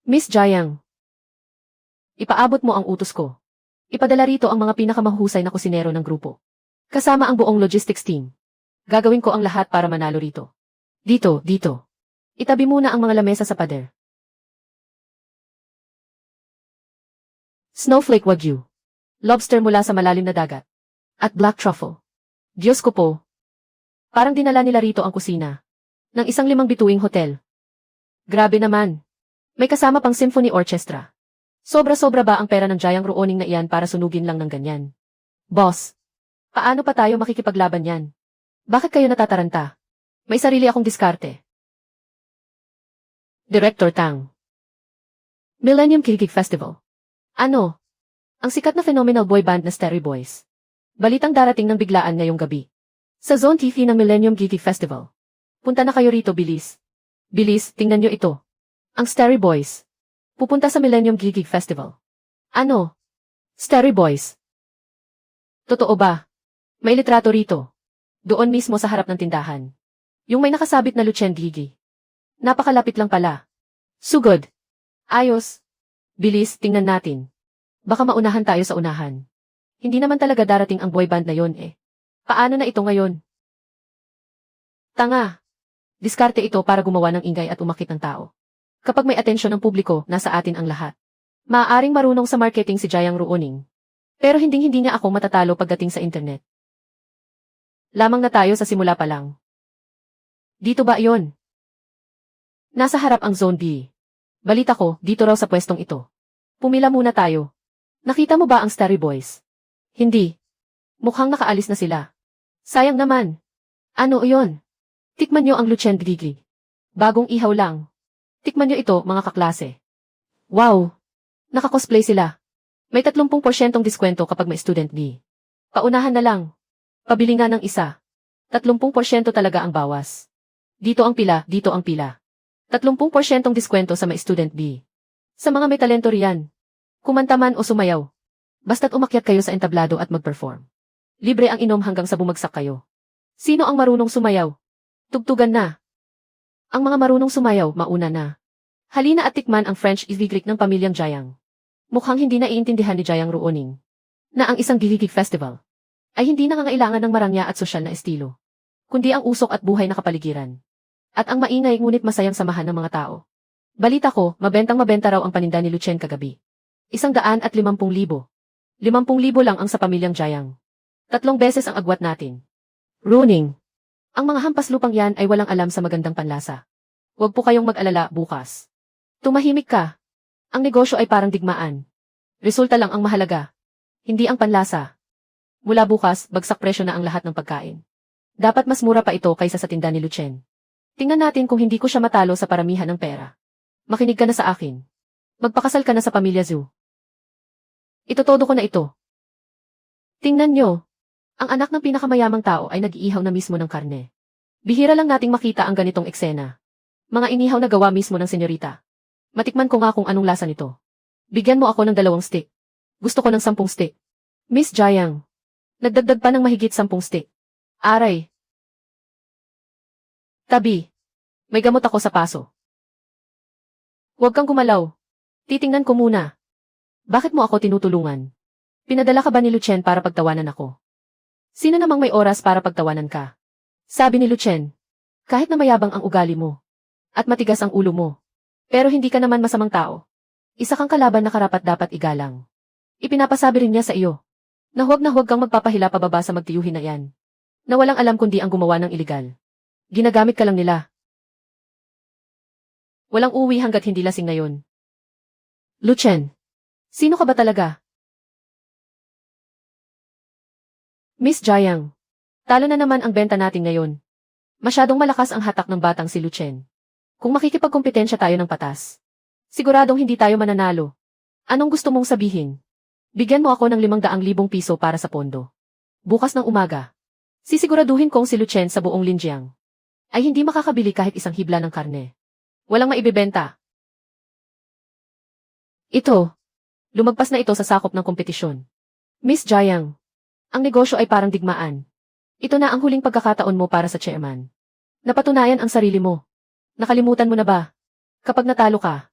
Miss Jayang. Ipaabot mo ang utos ko. Ipadala rito ang mga pinakamahusay na kusinero ng grupo. Kasama ang buong logistics team. Gagawin ko ang lahat para manalo rito. Dito. Itabi muna ang mga lamesa sa pader. Snowflake Wagyu. Lobster mula sa malalim na dagat. At black truffle. Diyos ko po. Parang dinala nila rito ang kusina ng isang 5 bituing hotel. Grabe naman. May kasama pang symphony orchestra. Sobra-sobra ba ang pera ng Jayang Ruoning na iyan para sunugin lang ng ganyan? Boss, paano pa tayo makikipaglaban yan? Bakit kayo natataranta? May sarili akong diskarte. Director Tang. Millennium Kikik Festival. Ano? Ang sikat na phenomenal boy band na Starry Boys. Balitang darating ng biglaan ngayong gabi. Sa Zone TV ng Millennium Kikik Festival. Punta na kayo rito, bilis. Bilis, tingnan nyo ito. Ang Starry Boys. Pupunta sa Millennium Kikik Festival. Ano? Starry Boys. Totoo ba? May litrato rito. Doon mismo sa harap ng tindahan. Yung may nakasabit na Luchen Gigi. Napakalapit lang pala. Sugod. Ayos. Bilis, tingnan natin. Baka maunahan tayo sa unahan. Hindi naman talaga darating ang boy band na yon eh. Paano na ito ngayon? Tanga. Diskarte ito para gumawa ng ingay at umakit ng tao. Kapag may atensyon ng publiko, nasa atin ang lahat. Maaaring marunong sa marketing si Jayang Ruoning. Pero hindi niya ako matatalo pagdating sa internet. Lamang na tayo sa simula pa lang. Dito ba iyon? Nasa harap ang Zone B. Balita ko, dito raw sa pwestong ito. Pumila muna tayo. Nakita mo ba ang Starry Boys? Hindi. Mukhang nakaalis na sila. Sayang naman. Ano iyon? Tikman nyo ang Luchen Gigi. Bagong ihaw lang. Tikman nyo ito, mga kaklase. Wow! Naka-cosplay sila. May 30% diskwento kapag may student B. Paunahan na lang. Pabili nga ng isa. 30% talaga ang bawas. Dito ang pila, dito ang pila. 30% diskwento sa may student B. Sa mga may talento riyan. Kumanta man o sumayaw. Basta't umakyat kayo sa entablado at mag-perform. Libre ang inom hanggang sa bumagsak kayo. Sino ang marunong sumayaw? Tugtugan na. Ang mga marunong sumayaw, mauna na. Halina at tikman ang French Igiglik ng pamilyang Jiang. Mukhang hindi naiintindihan ni Jiang Ruoning na ang isang Gigiglik Festival ay hindi nangangailangan ng marangya at sosyal na estilo, kundi ang usok at buhay na kapaligiran. At ang maingay ngunit masayang samahan ng mga tao. Balita ko, mabenta raw ang paninda ni Lucien kagabi. 150,000. 50,000 lang ang sa pamilyang Jiang. 3 beses ang agwat natin. Ruoning. Ang mga hampas lupang yan ay walang alam sa magandang panlasa. Huwag po kayong mag-alala bukas. Tumahimik ka. Ang negosyo ay parang digmaan. Resulta lang ang mahalaga. Hindi ang panlasa. Mula bukas, bagsak presyo na ang lahat ng pagkain. Dapat mas mura pa ito kaysa sa tinda ni Lucien. Tingnan natin kung hindi ko siya matalo sa paramihan ng pera. Makinig ka na sa akin. Magpakasal ka na sa pamilya Zhu. Itotodo ko na ito. Tingnan nyo. Ang anak ng pinakamayamang tao ay nag-iihaw na mismo ng karne. Bihira lang nating makita ang ganitong eksena. Mga inihaw na gawa mismo ng senyorita. Matikman ko nga kung anong lasa nito. Bigyan mo ako ng 2 stick. Gusto ko ng 10 stick. Miss Jiang. Nagdagdag pa ng mahigit 10 stick. Aray. Tabi. May gamot ako sa paso. Huwag kang gumalaw. Titingnan ko muna. Bakit mo ako tinutulungan? Pinadala ka ba ni Lucien para pagtawanan ako? Sino namang may oras para pagtawanan ka? Sabi ni Lucien. Kahit na mayabang ang ugali mo. At matigas ang ulo mo. Pero hindi ka naman masamang tao. Isa kang kalaban na karapat-dapat igalang. Ipinapasabi rin niya sa iyo. Na huwag kang magpapahila pababa sa magtiyuhin na yan. Na walang alam kundi ang gumawa ng iligal. Ginagamit ka lang nila. Walang uwi hanggat hindi lasing ngayon. Lucien. Sino ka ba talaga? Miss Jiang. Talo na naman ang benta natin ngayon. Masyadong malakas ang hatak ng batang si Lucien. Kung makikipagkompetensya tayo ng patas, siguradong hindi tayo mananalo. Anong gusto mong sabihin? Bigyan mo ako ng 500,000 piso para sa pondo. Bukas ng umaga. Sisiguraduhin kong si Lucien sa buong Linjiang ay hindi makakabili kahit isang hibla ng karne. Walang maibebenta. Ito. Lumagpas na ito sa sakop ng kompetisyon. Miss Jiang. Ang negosyo ay parang digmaan. Ito na ang huling pagkakataon mo para sa chairman. Napatunayan ang sarili mo. Nakalimutan mo na ba? Kapag natalo ka,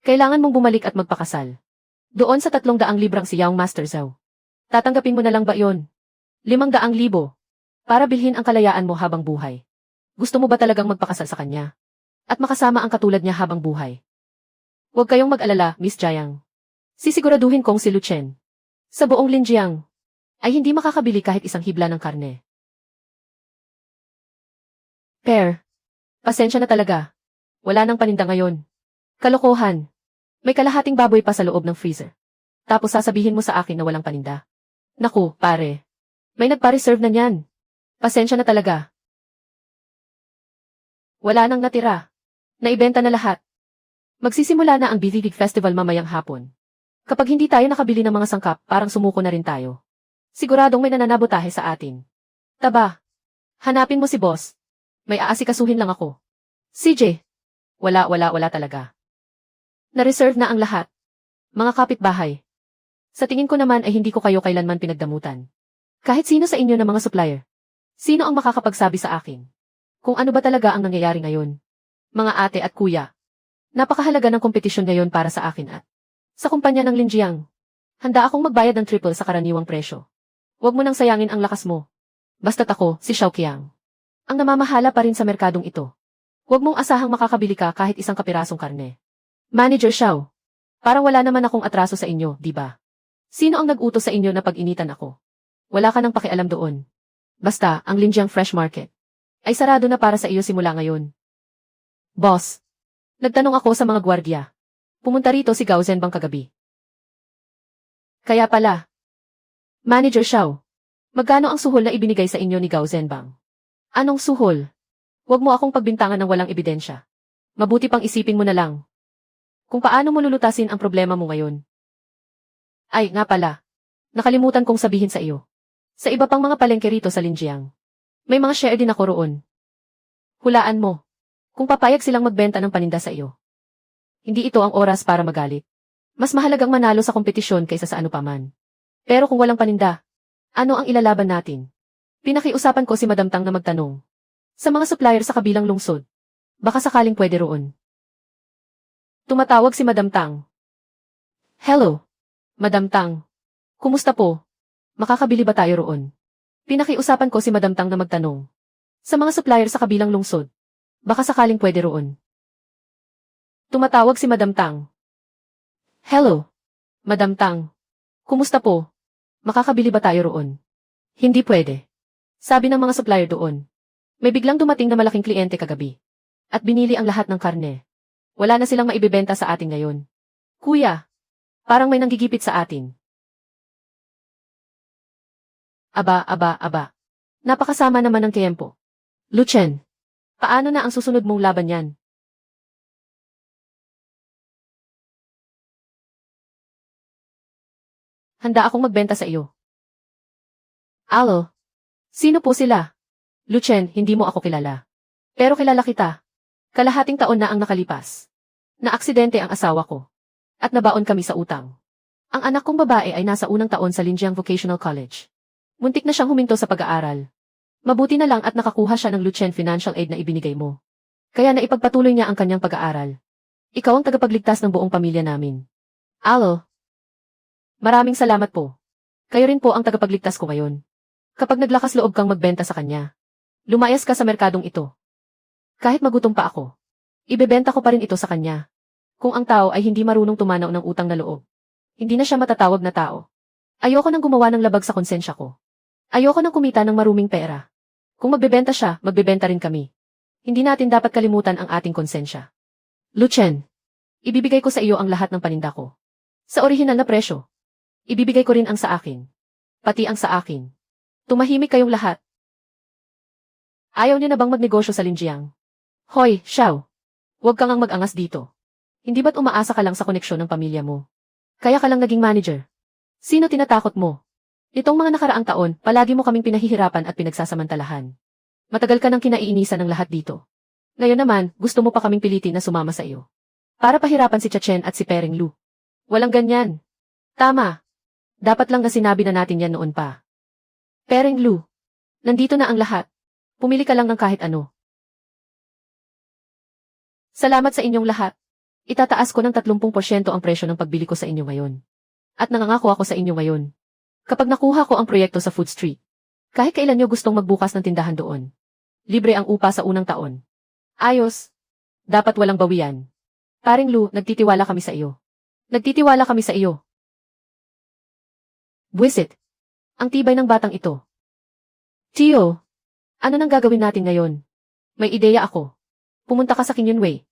kailangan mong bumalik at magpakasal. Doon sa 300 librang si Young Master Zhao. Tatanggapin mo na lang ba yon? 500,000. Para bilhin ang kalayaan mo habang buhay. Gusto mo ba talagang magpakasal sa kanya? At makasama ang katulad niya habang buhay? Huwag kayong mag-alala, Miss Jiang. Sisiguraduhin kong si Lucien sa buong Linjiang ay hindi makakabili kahit isang hibla ng karne. Per. Pasensya na talaga. Wala nang paninda ngayon. Kalokohan. May kalahating baboy pa sa loob ng freezer. Tapos sasabihin mo sa akin na walang paninda. Naku, pare. May nagpa-reserve na niyan. Pasensya na talaga. Wala nang natira. Naibenta na lahat. Magsisimula na ang Biligig Festival mamayang hapon. Kapag hindi tayo nakabili ng mga sangkap, parang sumuko na rin tayo. Siguradong may nananabotahe sa atin. Taba. Hanapin mo si boss. May aasikasuhin lang ako. CJ. Wala talaga. Na-reserve na ang lahat. Mga kapitbahay. Sa tingin ko naman ay hindi ko kayo kailanman pinagdamutan. Kahit sino sa inyo na mga supplier. Sino ang makakapagsabi sa akin? Kung ano ba talaga ang nangyayari ngayon? Mga ate at kuya. Napakahalaga ng kompetisyon ngayon para sa akin at sa kumpanya ng Linjiang. Handa akong magbayad ng triple sa karaniwang presyo. Huwag mo nang sayangin ang lakas mo. Basta't ako, si Xiao Qiang. Ang namamahala pa rin sa merkadong ito. Huwag mong asahang makakabili ka kahit isang kapirasong karne. Manager Xiao. Parang wala naman akong atraso sa inyo, di ba? Sino ang nag-utos sa inyo na pag-initan ako? Wala ka nang pakialam doon. Basta, ang Linjiang Fresh Market ay sarado na para sa iyo simula ngayon. Boss. Nagtanong ako sa mga gwardya. Pumunta rito si Gao Zhenbang kagabi. Kaya pala. Manager Xiao. Magkano ang suhol na ibinigay sa inyo ni Gao Zhenbang? Anong suhol? Huwag mo akong pagbintangan ng walang ebidensya. Mabuti pang isipin mo na lang kung paano mo lulutasin ang problema mo ngayon. Ay, nga pala. Nakalimutan kong sabihin sa iyo. Sa iba pang mga palengke rito sa Linjiang, may mga share din ako roon. Hulaan mo kung papayag silang magbenta ng paninda sa iyo. Hindi ito ang oras para magalit. Mas mahalagang manalo sa kompetisyon kaysa sa ano paman. Pero kung walang paninda, ano ang ilalaban natin? Pinakiusapan ko si Madam Tang na magtanong. Sa mga supplier sa kabilang lungsod. Baka sakaling pwede roon. Tumatawag si Madam Tang. Hello, Madam Tang. Kumusta po? Makakabili ba tayo roon? Pinakiusapan ko si Madam Tang na magtanong. Sa mga supplier sa kabilang lungsod. Baka sakaling pwede roon. Tumatawag si Madam Tang. Hello, Madam Tang. Kumusta po? Makakabili ba tayo roon? Hindi pwede. Sabi ng mga supplier doon. May biglang dumating na malaking kliyente kagabi. At binili ang lahat ng karne. Wala na silang maibibenta sa atin ngayon. Kuya, parang may nanggigipit sa atin. Aba. Napakasama naman ng tiempo. Lucien, paano na ang susunod mong laban yan? Handa akong magbenta sa iyo. Alo? Sino po sila? Lucien, hindi mo ako kilala. Pero kilala kita. Kalahating taon na ang nakalipas. Naaksidente ang asawa ko. At nabaon kami sa utang. Ang anak kong babae ay nasa unang taon sa Linjiang Vocational College. Muntik na siyang huminto sa pag-aaral. Mabuti na lang at nakakuha siya ng Lucien Financial Aid na ibinigay mo. Kaya naipagpatuloy niya ang kanyang pag-aaral. Ikaw ang tagapagligtas ng buong pamilya namin. Alo? Maraming salamat po. Kayo rin po ang tagapagligtas ko ngayon. Kapag naglakas loob kang magbenta sa kanya, lumayas ka sa merkadong ito. Kahit magutom pa ako, ibebenta ko pa rin ito sa kanya. Kung ang tao ay hindi marunong tumanaw ng utang na loob, hindi na siya matatawag na tao. Ayoko nang gumawa ng labag sa konsensya ko. Ayoko nang kumita ng maruming pera. Kung magbebenta siya, magbebenta rin kami. Hindi natin dapat kalimutan ang ating konsensya. Lucien, ibibigay ko sa iyo ang lahat ng paninda ko. Sa orihinal na presyo. Ibibigay ko rin ang sa akin. Pati ang sa akin. Tumahimik kayong lahat. Ayaw niyo na bang magnegosyo sa Linjiang? Hoy, Xiao. Huwag kang mag-angas dito. Hindi ba't umaasa ka lang sa koneksyon ng pamilya mo? Kaya ka lang naging manager. Sino tinatakot mo? Itong mga nakaraang taon, palagi mo kaming pinahihirapan at pinagsasamantalahan. Matagal ka nang kinaiinisan ng lahat dito. Ngayon naman, gusto mo pa kaming pilitin na sumama sa iyo. Para pahirapan si Chachen at si Pering Lu. Walang ganyan. Tama. Dapat lang na sinabi na natin yan noon pa. Pering Lu. Nandito na ang lahat. Pumili ka lang ng kahit ano. Salamat sa inyong lahat. Itataas ko ng 30% ang presyo ng pagbili ko sa inyo ngayon. At nangangako ako sa inyo ngayon. Kapag nakuha ko ang proyekto sa Food Street, kahit kailan nyo gustong magbukas ng tindahan doon, libre ang upa sa unang taon. Ayos. Dapat walang bawian. Paring Lu, nagtitiwala kami sa iyo. Nagtitiwala kami sa iyo. Buwisit. Ang tibay ng batang ito. Tio, ano nang gagawin natin ngayon? May ideya ako. Pumunta ka sa Kinyunway.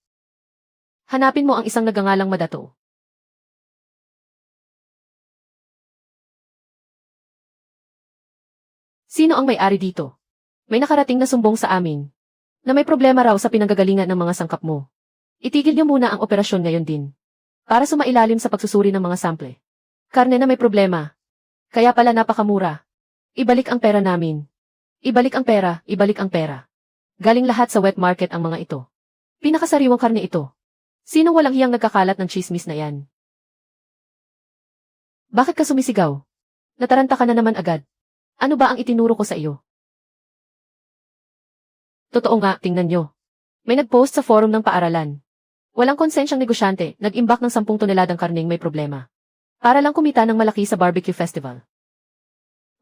Hanapin mo ang isang nagangalang Madato. Sino ang may-ari dito? May nakarating na sumbong sa amin na may problema raw sa pinanggagalingan ng mga sangkap mo. Itigil niyo muna ang operasyon ngayon din para sumailalim sa pagsusuri ng mga sample. Karne na may problema. Kaya pala napakamura. Ibalik ang pera namin. Ibalik ang pera, ibalik ang pera. Galing lahat sa wet market ang mga ito. Pinakasariwang karne ito. Sino walang hiyang nagkakalat ng chismis na yan? Bakit ka sumisigaw? Nataranta ka na naman agad. Ano ba ang itinuro ko sa iyo? Totoo nga, tingnan nyo. May nag-post sa forum ng paaralan. Walang konsensyang negosyante, nag-imbak ng 10 toneladang karning may problema. Para lang kumita ng malaki sa barbecue festival.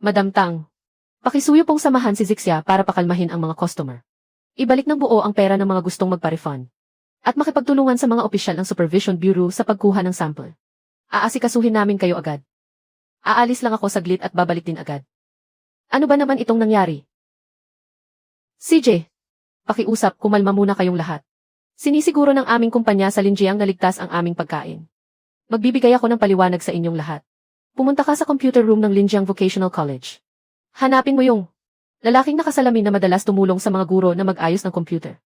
Madam Tang, pakisuyo pong samahan si Zixia para pakalmahin ang mga customer. Ibalik ng buo ang pera ng mga gustong magpa-refund. At makipagtulungan sa mga opisyal ng Supervision Bureau sa pagkuha ng sample. Aasikasuhin namin kayo agad. Aalis lang ako saglit at babalik din agad. Ano ba naman itong nangyari? CJ, pakiusap, kumalma muna kayong lahat. Sinisiguro ng aming kumpanya sa Linjiang na ligtas ang aming pagkain. Magbibigay ako ng paliwanag sa inyong lahat. Pumunta ka sa computer room ng Linjiang Vocational College. Hanapin mo yung lalaking nakasalamin na madalas tumulong sa mga guro na mag-ayos ng computer.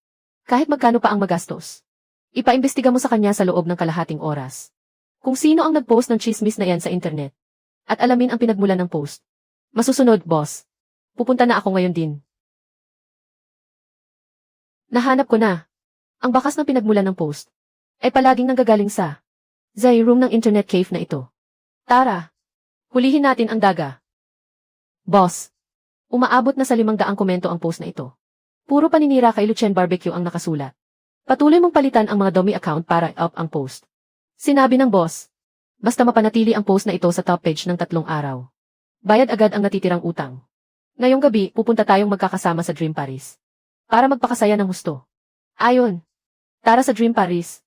Kahit magkano pa ang magastos. Ipaimbestiga mo sa kanya sa loob ng kalahating oras. Kung sino ang nag-post ng chismis na yan sa internet. At alamin ang pinagmulan ng post. Masusunod, boss. Pupunta na ako ngayon din. Nahanap ko na. Ang bakas ng pinagmulan ng post ay palaging nanggagaling sa Zay room ng internet cave na ito. Tara. Hulihin natin ang daga. Boss. Umaabot na sa 500 komento ang post na ito. Puro paninira kay Lucien Barbecue ang nakasulat. Patuloy mong palitan ang mga dummy account para up ang post. Sinabi ng boss. Basta mapanatili ang post na ito sa top page ng 3 araw. Bayad agad ang natitirang utang. Ngayong gabi, pupunta tayong magkakasama sa Dream Paris. Para magpakasaya ng husto. Ayon. Tara sa Dream Paris.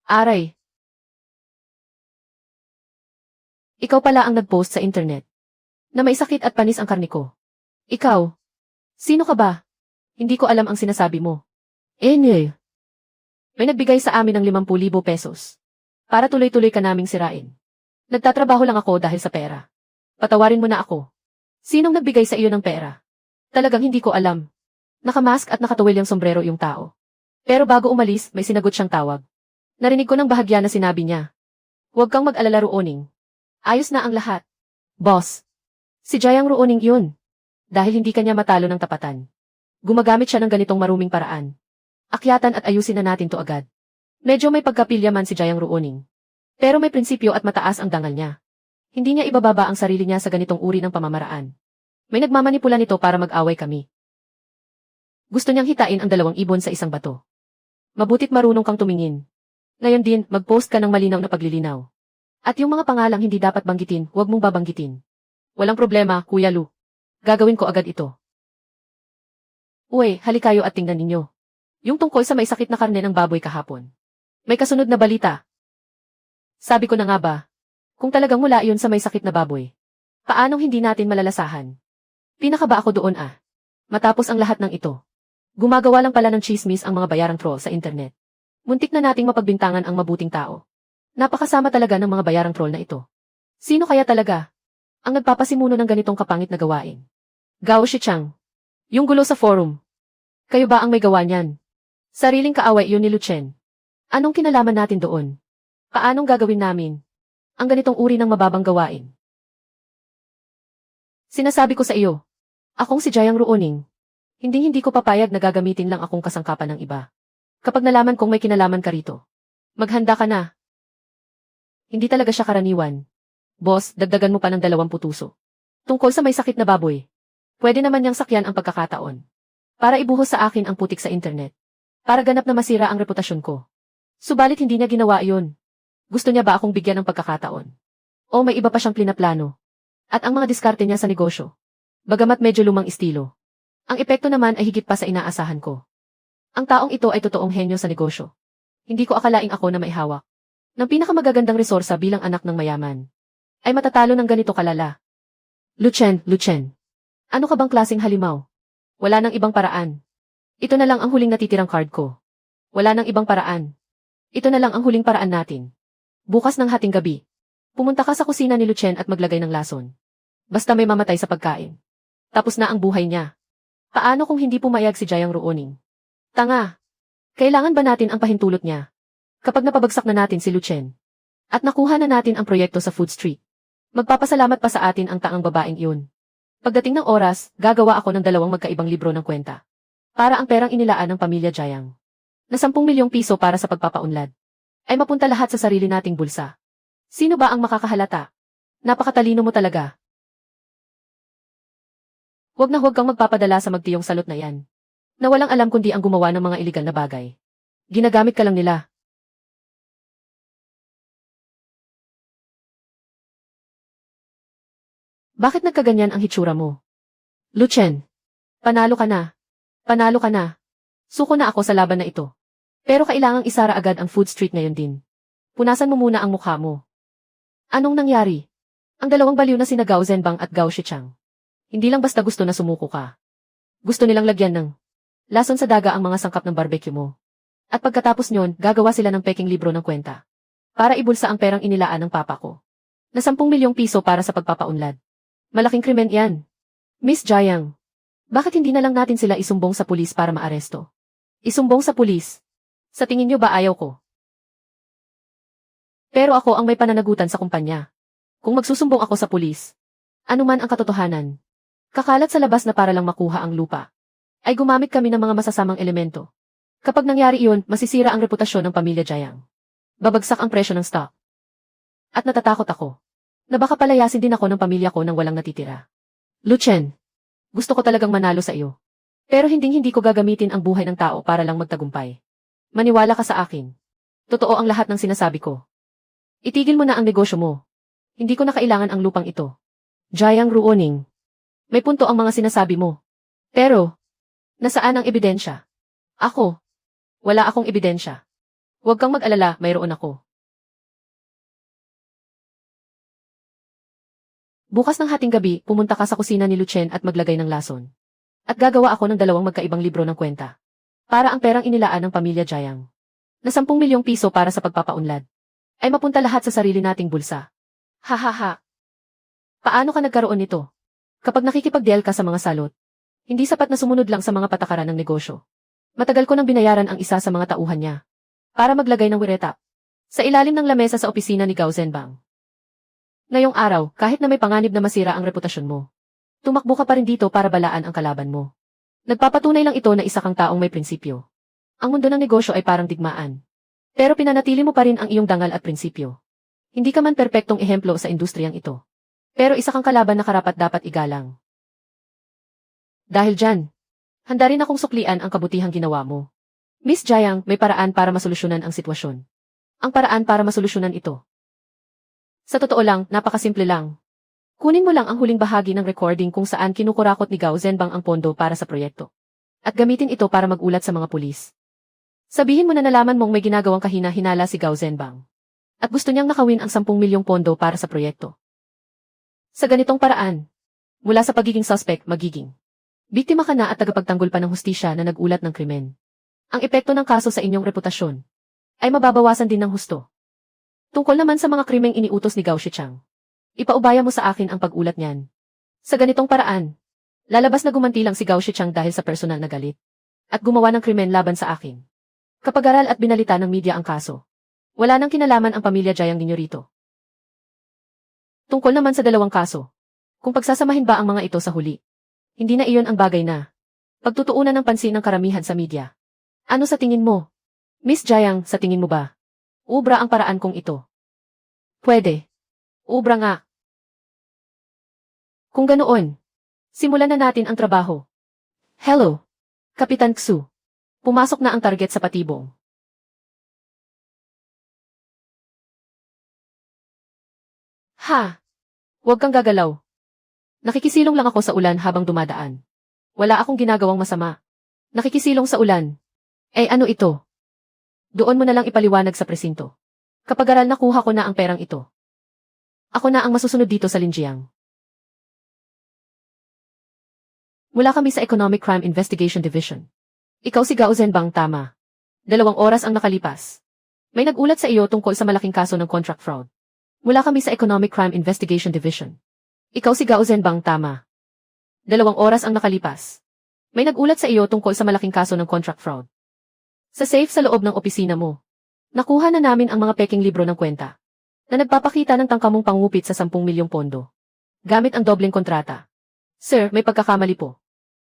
Aray. Ikaw pala ang nag-post sa internet. Na may sakit at panis ang karne ko. Ikaw. Sino ka ba? Hindi ko alam ang sinasabi mo. May nagbigay sa amin ng 50,000 pesos. Para tuloy-tuloy ka naming sirain. Nagtatrabaho lang ako dahil sa pera. Patawarin mo na ako. Sinong nagbigay sa iyo ng pera? Talagang hindi ko alam. Nakamask at nakatuwil yung sombrero yung tao. Pero bago umalis, may sinagot siyang tawag. Narinig ko ng bahagya na sinabi niya. Huwag kang mag-alala Ruoning. Ayos na ang lahat. Boss. Si Jayang Ruoning yun. Dahil hindi kanya matalo ng tapatan. Gumagamit siya ng ganitong maruming paraan. Akyatan at ayusin na natin to agad. Medyo may pagkapilya man si Jayang Ruoning. Pero may prinsipyo at mataas ang dangal niya. Hindi niya ibababa ang sarili niya sa ganitong uri ng pamamaraan. May nagmamanipula nito para mag-away kami. Gusto niyang hitain ang 2 ibon sa isang bato. Mabutit marunong kang tumingin. Ngayon din, mag-post ka ng malinaw na paglilinaw. At yung mga pangalang hindi dapat banggitin, huwag mong babanggitin. Walang problema, Kuya Lu. Gagawin ko agad ito. Uy, halikayo at tingnan ninyo. Yung tungkol sa may sakit na karne ng baboy kahapon. May kasunod na balita. Sabi ko na nga ba, kung talagang mula iyon sa may sakit na baboy, paanong hindi natin malalasahan? Pinakaba ako doon Matapos ang lahat ng ito. Gumagawa lang pala ng chismis ang mga bayarang troll sa internet. Muntik na nating mapagbintangan ang mabuting tao. Napakasama talaga ng mga bayarang troll na ito. Sino kaya talaga ang nagpapasimuno ng ganitong kapangit na gawain? Gao Shichang. Yung gulo sa forum. Kayo ba ang may gawa niyan? Sariling kaaway yun ni Lucien. Anong kinalaman natin doon? Paanong gagawin namin ang ganitong uri ng mababang gawain? Sinasabi ko sa iyo, akong si Jayang Ruoning. Hindi ko papayag na gagamitin lang akong kasangkapan ng iba. Kapag nalaman kong may kinalaman ka rito, maghanda ka na. Hindi talaga siya karaniwan. Boss, dagdagan mo pa ng 20 tuso. Tungkol sa may sakit na baboy. Pwede naman niyang sakyan ang pagkakataon. Para ibuhos sa akin ang putik sa internet. Para ganap na masira ang reputasyon ko. Subalit hindi niya ginawa iyon. Gusto niya ba akong bigyan ng pagkakataon? O may iba pa siyang plinaplano? At ang mga diskarte niya sa negosyo. Bagamat medyo lumang estilo. Ang epekto naman ay higit pa sa inaasahan ko. Ang taong ito ay totoong henyo sa negosyo. Hindi ko akalaing ako na maihawak ng pinakamagagandang resorsa bilang anak ng mayaman. Ay matatalo ng ganito kalala. Lucien. Ano ka bang klaseng halimaw? Wala nang ibang paraan. Ito na lang ang huling natitirang card ko. Wala nang ibang paraan. Ito na lang ang huling paraan natin. Bukas ng hating gabi, pumunta ka sa kusina ni Lucien at maglagay ng lason. Basta may mamatay sa pagkain. Tapos na ang buhay niya. Paano kung hindi pumayag si Jayang Ruoning? Tanga! Kailangan ba natin ang pahintulot niya? Kapag napabagsak na natin si Lucien, at nakuha na natin ang proyekto sa Food Street, magpapasalamat pa sa atin ang taang babaeng iyon. Pagdating ng oras, gagawa ako ng 2 magkaibang libro ng kwenta. Para ang perang inilaan ng pamilya Jayang, na 10 milyong piso para sa pagpapaunlad, ay mapunta lahat sa sarili nating bulsa. Sino ba ang makakahalata? Napakatalino mo talaga. Huwag kang magpapadala sa magtiyong salot na yan. Na walang alam kundi ang gumawa ng mga iligal na bagay. Ginagamit ka lang nila. Bakit nagkaganyan ang hitsura mo? Lucien, panalo ka na. Panalo ka na. Suko na ako sa laban na ito. Pero kailangang isara agad ang Food Street ngayon din. Punasan mo muna ang mukha mo. Anong nangyari? Ang 2 baliw na sina Gao Zhenbang at Gao Shichang. Hindi lang basta gusto na sumuko ka. Gusto nilang lagyan ng lason sa daga ang mga sangkap ng barbecue mo. At pagkatapos nyon, gagawa sila ng peking libro ng kwenta. Para ibulsa ang perang inilaan ng papa ko. Na 10 milyong piso para sa pagpapaunlad. Malaking krimen yan. Miss Jayang, bakit hindi na lang natin sila isumbong sa pulis para maaresto? Isumbong sa pulis? Sa tingin nyo ba ayaw ko? Pero ako ang may pananagutan sa kumpanya. Kung magsusumbong ako sa pulis, anuman ang katotohanan, kakalat sa labas na para lang makuha ang lupa, ay gumamit kami ng mga masasamang elemento. Kapag nangyari iyon, masisira ang reputasyon ng pamilya Jiang. Babagsak ang presyo ng stock. At natatakot ako na baka palayasin din ako ng pamilya ko nang walang natitira. Lu Chen, gusto ko talagang manalo sa iyo. Pero hindi ko gagamitin ang buhay ng tao para lang magtagumpay. Maniwala ka sa akin. Totoo ang lahat ng sinasabi ko. Itigil mo na ang negosyo mo. Hindi ko na kailangan ang lupang ito. Jiang Ruoning. May punto ang mga sinasabi mo. Pero, nasaan ang ebidensya? Ako. Wala akong ebidensya. Huwag kang mag-alala, mayroon ako. Bukas ng hating gabi, pumunta ka sa kusina ni Lu Chen at maglagay ng lason. At gagawa ako ng 2 magkaibang libro ng kwenta. Para ang perang inilaan ng pamilya Jiang na 10 milyong piso para sa pagpapaunlad ay mapunta lahat sa sarili nating bulsa. Hahaha. Paano ka nagkaroon nito? Kapag nakikipag-deal ka sa mga salot, hindi sapat na sumunod lang sa mga patakaran ng negosyo. Matagal ko nang binayaran ang isa sa mga tauhan niya para maglagay ng wireta sa ilalim ng lamesa sa opisina ni Gao Zhenbang. Ngayong araw, kahit na may panganib na masira ang reputasyon mo, tumakbo ka pa rin dito para balaan ang kalaban mo. Nagpapatunay lang ito na isa kang taong may prinsipyo. Ang mundo ng negosyo ay parang digmaan. Pero pinanatili mo pa rin ang iyong dangal at prinsipyo. Hindi ka man perpektong ehemplo sa industriyang ito. Pero isa kang kalaban na karapat-dapat igalang. Dahil dyan, handa rin akong suklian ang kabutihang ginawa mo. Miss Jiang, may paraan para masolusyonan ang sitwasyon. Ang paraan para masolusyonan ito. Sa totoo lang, napakasimple lang. Kunin mo lang ang huling bahagi ng recording kung saan kinukurakot ni Gao Zhenbang ang pondo para sa proyekto. At gamitin ito para magulat sa mga pulis. Sabihin mo na nalaman mong may ginagawang kahina-hinala si Gao Zhenbang. At gusto niyang nakawin ang 10 milyong pondo para sa proyekto. Sa ganitong paraan, mula sa pagiging suspect, magiging biktima ka na at tagapagtanggol pa ng hustisya na nagulat ng krimen. Ang epekto ng kaso sa inyong reputasyon ay mababawasan din ng husto. Tungkol naman sa mga krimeng iniutos ni Gao Shichang, ipaubaya mo sa akin ang pag-ulat niyan. Sa ganitong paraan, lalabas na gumantilang si Gao Shichang dahil sa personal na galit at gumawa ng krimen laban sa akin. Kapag-aral at binalita ng media ang kaso, wala nang kinalaman ang pamilya Jiang ninyo rito. Tungkol naman sa 2 kaso, kung pagsasamahin ba ang mga ito sa huli, hindi na iyon ang bagay na pagtutuunan ng pansin ng karamihan sa media. Ano sa tingin mo? Miss Jiang, sa tingin mo ba? Ubra ang paraan kong ito. Pwede. Ubra nga. Kung ganoon, simulan na natin ang trabaho. Hello, Kapitan Xu. Pumasok na ang target sa patibong. Ha? Huwag kang gagalaw. Nakikisilong lang ako sa ulan habang dumadaan. Wala akong ginagawang masama. Nakikisilong sa ulan. Eh ano ito? Doon mo na lang ipaliwanag sa presinto. Kapag-aral nakuha ko na ang perang ito. Ako na ang masusunod dito sa Linjiang. Mula kami sa Economic Crime Investigation Division. Ikaw si Gao Zhenbang, tama. 2 oras ang nakalipas. May nagulat sa iyo tungkol sa malaking kaso ng contract fraud. Mula kami sa Economic Crime Investigation Division. Ikaw si Gao Zhenbang, tama. 2 oras ang nakalipas. May nagulat sa iyo tungkol sa malaking kaso ng contract fraud. Sa safe sa loob ng opisina mo, nakuha na namin ang mga peking libro ng kwenta na nagpapakita ng tangkamong pangupit sa 10 milyong pondo. Gamit ang dobleng kontrata. Sir, may pagkakamali po.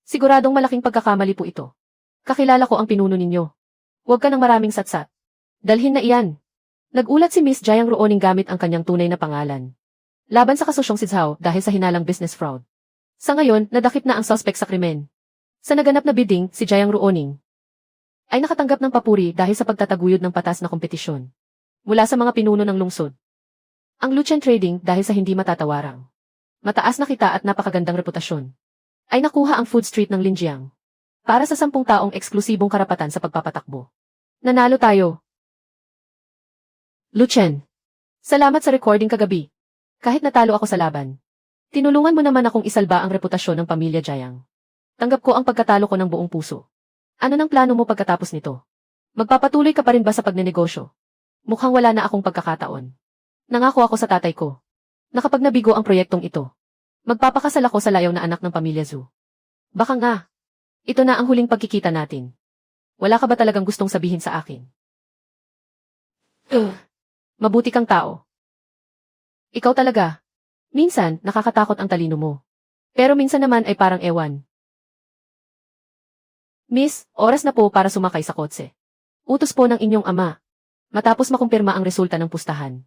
Siguradong malaking pagkakamali po ito. Kakilala ko ang pinuno ninyo. Huwag ka ng maraming satsat. Dalhin na iyan. Nagulat si Miss Jiang Ruoning gamit ang kanyang tunay na pangalan laban sa kasosyong si Zhao dahil sa hinalang business fraud. Sa ngayon, nadakip na ang suspect sa krimen. Sa naganap na bidding, si Jiang Ruoning ay nakatanggap ng papuri dahil sa pagtataguyod ng patas na kompetisyon mula sa mga pinuno ng lungsod. Ang Lu Chen Trading dahil sa hindi matatawarang mataas na kita at napakagandang reputasyon ay nakuha ang food street ng Linjiang para sa 10 taong eksklusibong karapatan sa pagpapatakbo. Nanalo tayo. Lu Chen, salamat sa recording kagabi. Kahit natalo ako sa laban, tinulungan mo naman akong isalba ang reputasyon ng pamilya Jiang. Tanggap ko ang pagkatalo ko ng buong puso. Ano nang plano mo pagkatapos nito? Magpapatuloy ka pa rin ba sa pagnenegosyo? Mukhang wala na akong pagkakataon. Nangako ako sa tatay ko na kapag nabigo ang proyektong ito, magpapakasal ako sa layaw na anak ng pamilya Zhu. Baka nga, ito na ang huling pagkikita natin. Wala ka ba talagang gustong sabihin sa akin? Mabuti kang tao. Ikaw talaga. Minsan, nakakatakot ang talino mo. Pero minsan naman ay parang ewan. Miss, oras na po para sumakay sa kotse. Utos po ng inyong ama. Matapos makumpirma ang resulta ng pustahan.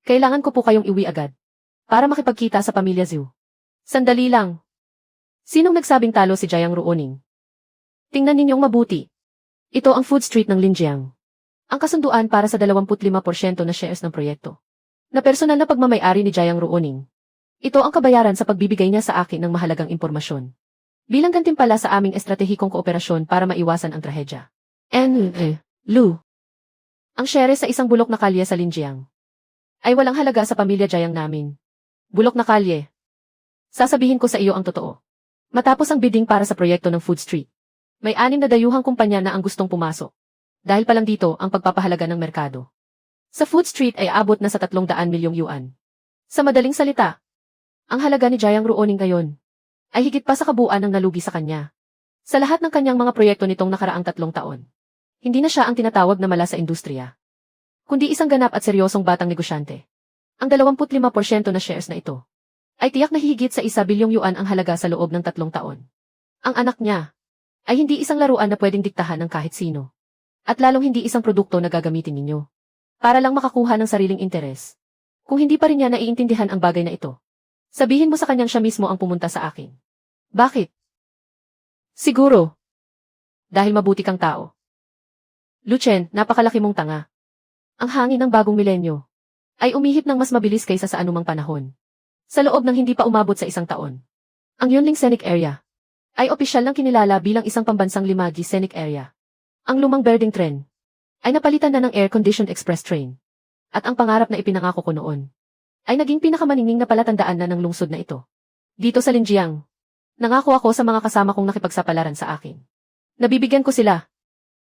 Kailangan ko po kayong iwi agad. Para makipagkita sa pamilya Zhu. Sandali lang. Sinong nagsabing talo si Jiang Ruoning? Tingnan ninyong mabuti. Ito ang food street ng Linjiang. Ang kasunduan para sa 25% na shares ng proyekto. Na personal na pagmamayari ni Jiang Ruoning. Ito ang kabayaran sa pagbibigay niya sa akin ng mahalagang impormasyon. Bilang gantimpala sa aming estratehikong kooperasyon para maiwasan ang trahedya. Lu. Ang shares sa isang bulok na kalye sa Linjiang ay walang halaga sa pamilya Jiang namin. Bulok na kalye. Sasabihin ko sa iyo ang totoo. Matapos ang bidding para sa proyekto ng Food Street, may 6 na dayuhang kumpanya na ang gustong pumasok. Dahil pa lang dito ang pagpapahalaga ng merkado. Sa Food Street ay abot na sa 300 milyong yuan. Sa madaling salita, ang halaga ni Jiang Ruoning ngayon ay higit pa sa kabuuan ng nalugi sa kanya. Sa lahat ng kanyang mga proyekto nitong nakaraang 3 taon, hindi na siya ang tinatawag na mala sa industriya, kundi isang ganap at seryosong batang negosyante. Ang 25% na shares na ito ay tiyak na higit sa 1 bilyong yuan ang halaga sa loob ng 3 taon. Ang anak niya ay hindi isang laruan na pwedeng diktahan ng kahit sino. At lalong hindi isang produkto na gagamitin ninyo para lang makakuha ng sariling interes. Kung hindi pa rin niya naiintindihan ang bagay na ito, sabihin mo sa kanyang siya mismo ang pumunta sa akin. Bakit? Siguro. Dahil mabuti kang tao. Lu Chen, napakalaki mong tanga. Ang hangin ng bagong milenyo ay umihip ng mas mabilis kaysa sa anumang panahon. Sa loob ng hindi pa umabot sa 1 taon. Ang Yunling Scenic Area ay opisyal ng kinilala bilang isang pambansang 5G Scenic Area. Ang lumang birding tren ay napalitan na ng air-conditioned express train. At ang pangarap na ipinangako ko noon ay naging pinakamaningning na palatandaan na ng lungsod na ito. Dito sa Linjiang, nangako ako sa mga kasama kong nakipagsapalaran sa akin. Nabibigyan ko sila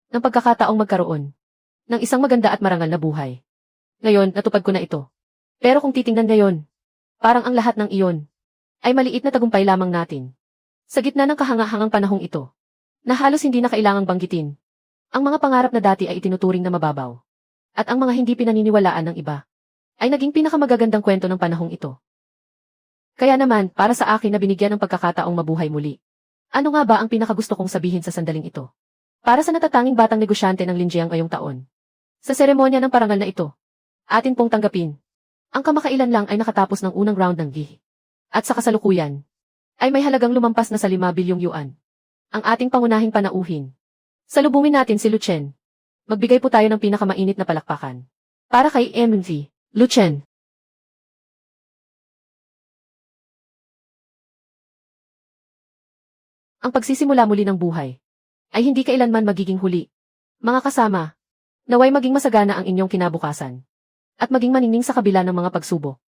ng pagkakataong magkaroon ng isang maganda at marangal na buhay. Ngayon, natupad ko na ito. Pero kung titingnan ngayon, parang ang lahat ng iyon ay maliit na tagumpay lamang natin. Sa gitna ng kahangahangang panahong ito, na halos hindi na kailangang banggitin, ang mga pangarap na dati ay itinuturing na mababaw. At ang mga hindi pinaniniwalaan ng iba ay naging pinakamagagandang kwento ng panahong ito. Kaya naman, para sa akin na binigyan ng pagkakataong mabuhay muli. Ano nga ba ang pinakagusto kong sabihin sa sandaling ito? Para sa natatanging batang negosyante ng Linjiang ngayong taon. Sa seremonya ng parangal na ito, atin pong tanggapin. Ang kamakailan lang ay nakatapos ng unang round ng GI. At sa kasalukuyan, ay may halagang lumampas na sa 5 bilyong yuan. Ang ating pangunahing panauhin. Salubungin natin si Lu Chen. Magbigay po tayo ng pinakamainit na palakpakan. Para kay MV, Lu Chen. Ang pagsisimula muli ng buhay ay hindi kailanman magiging huli. Mga kasama, naway maging masagana ang inyong kinabukasan. At maging maningning sa kabila ng mga pagsubok.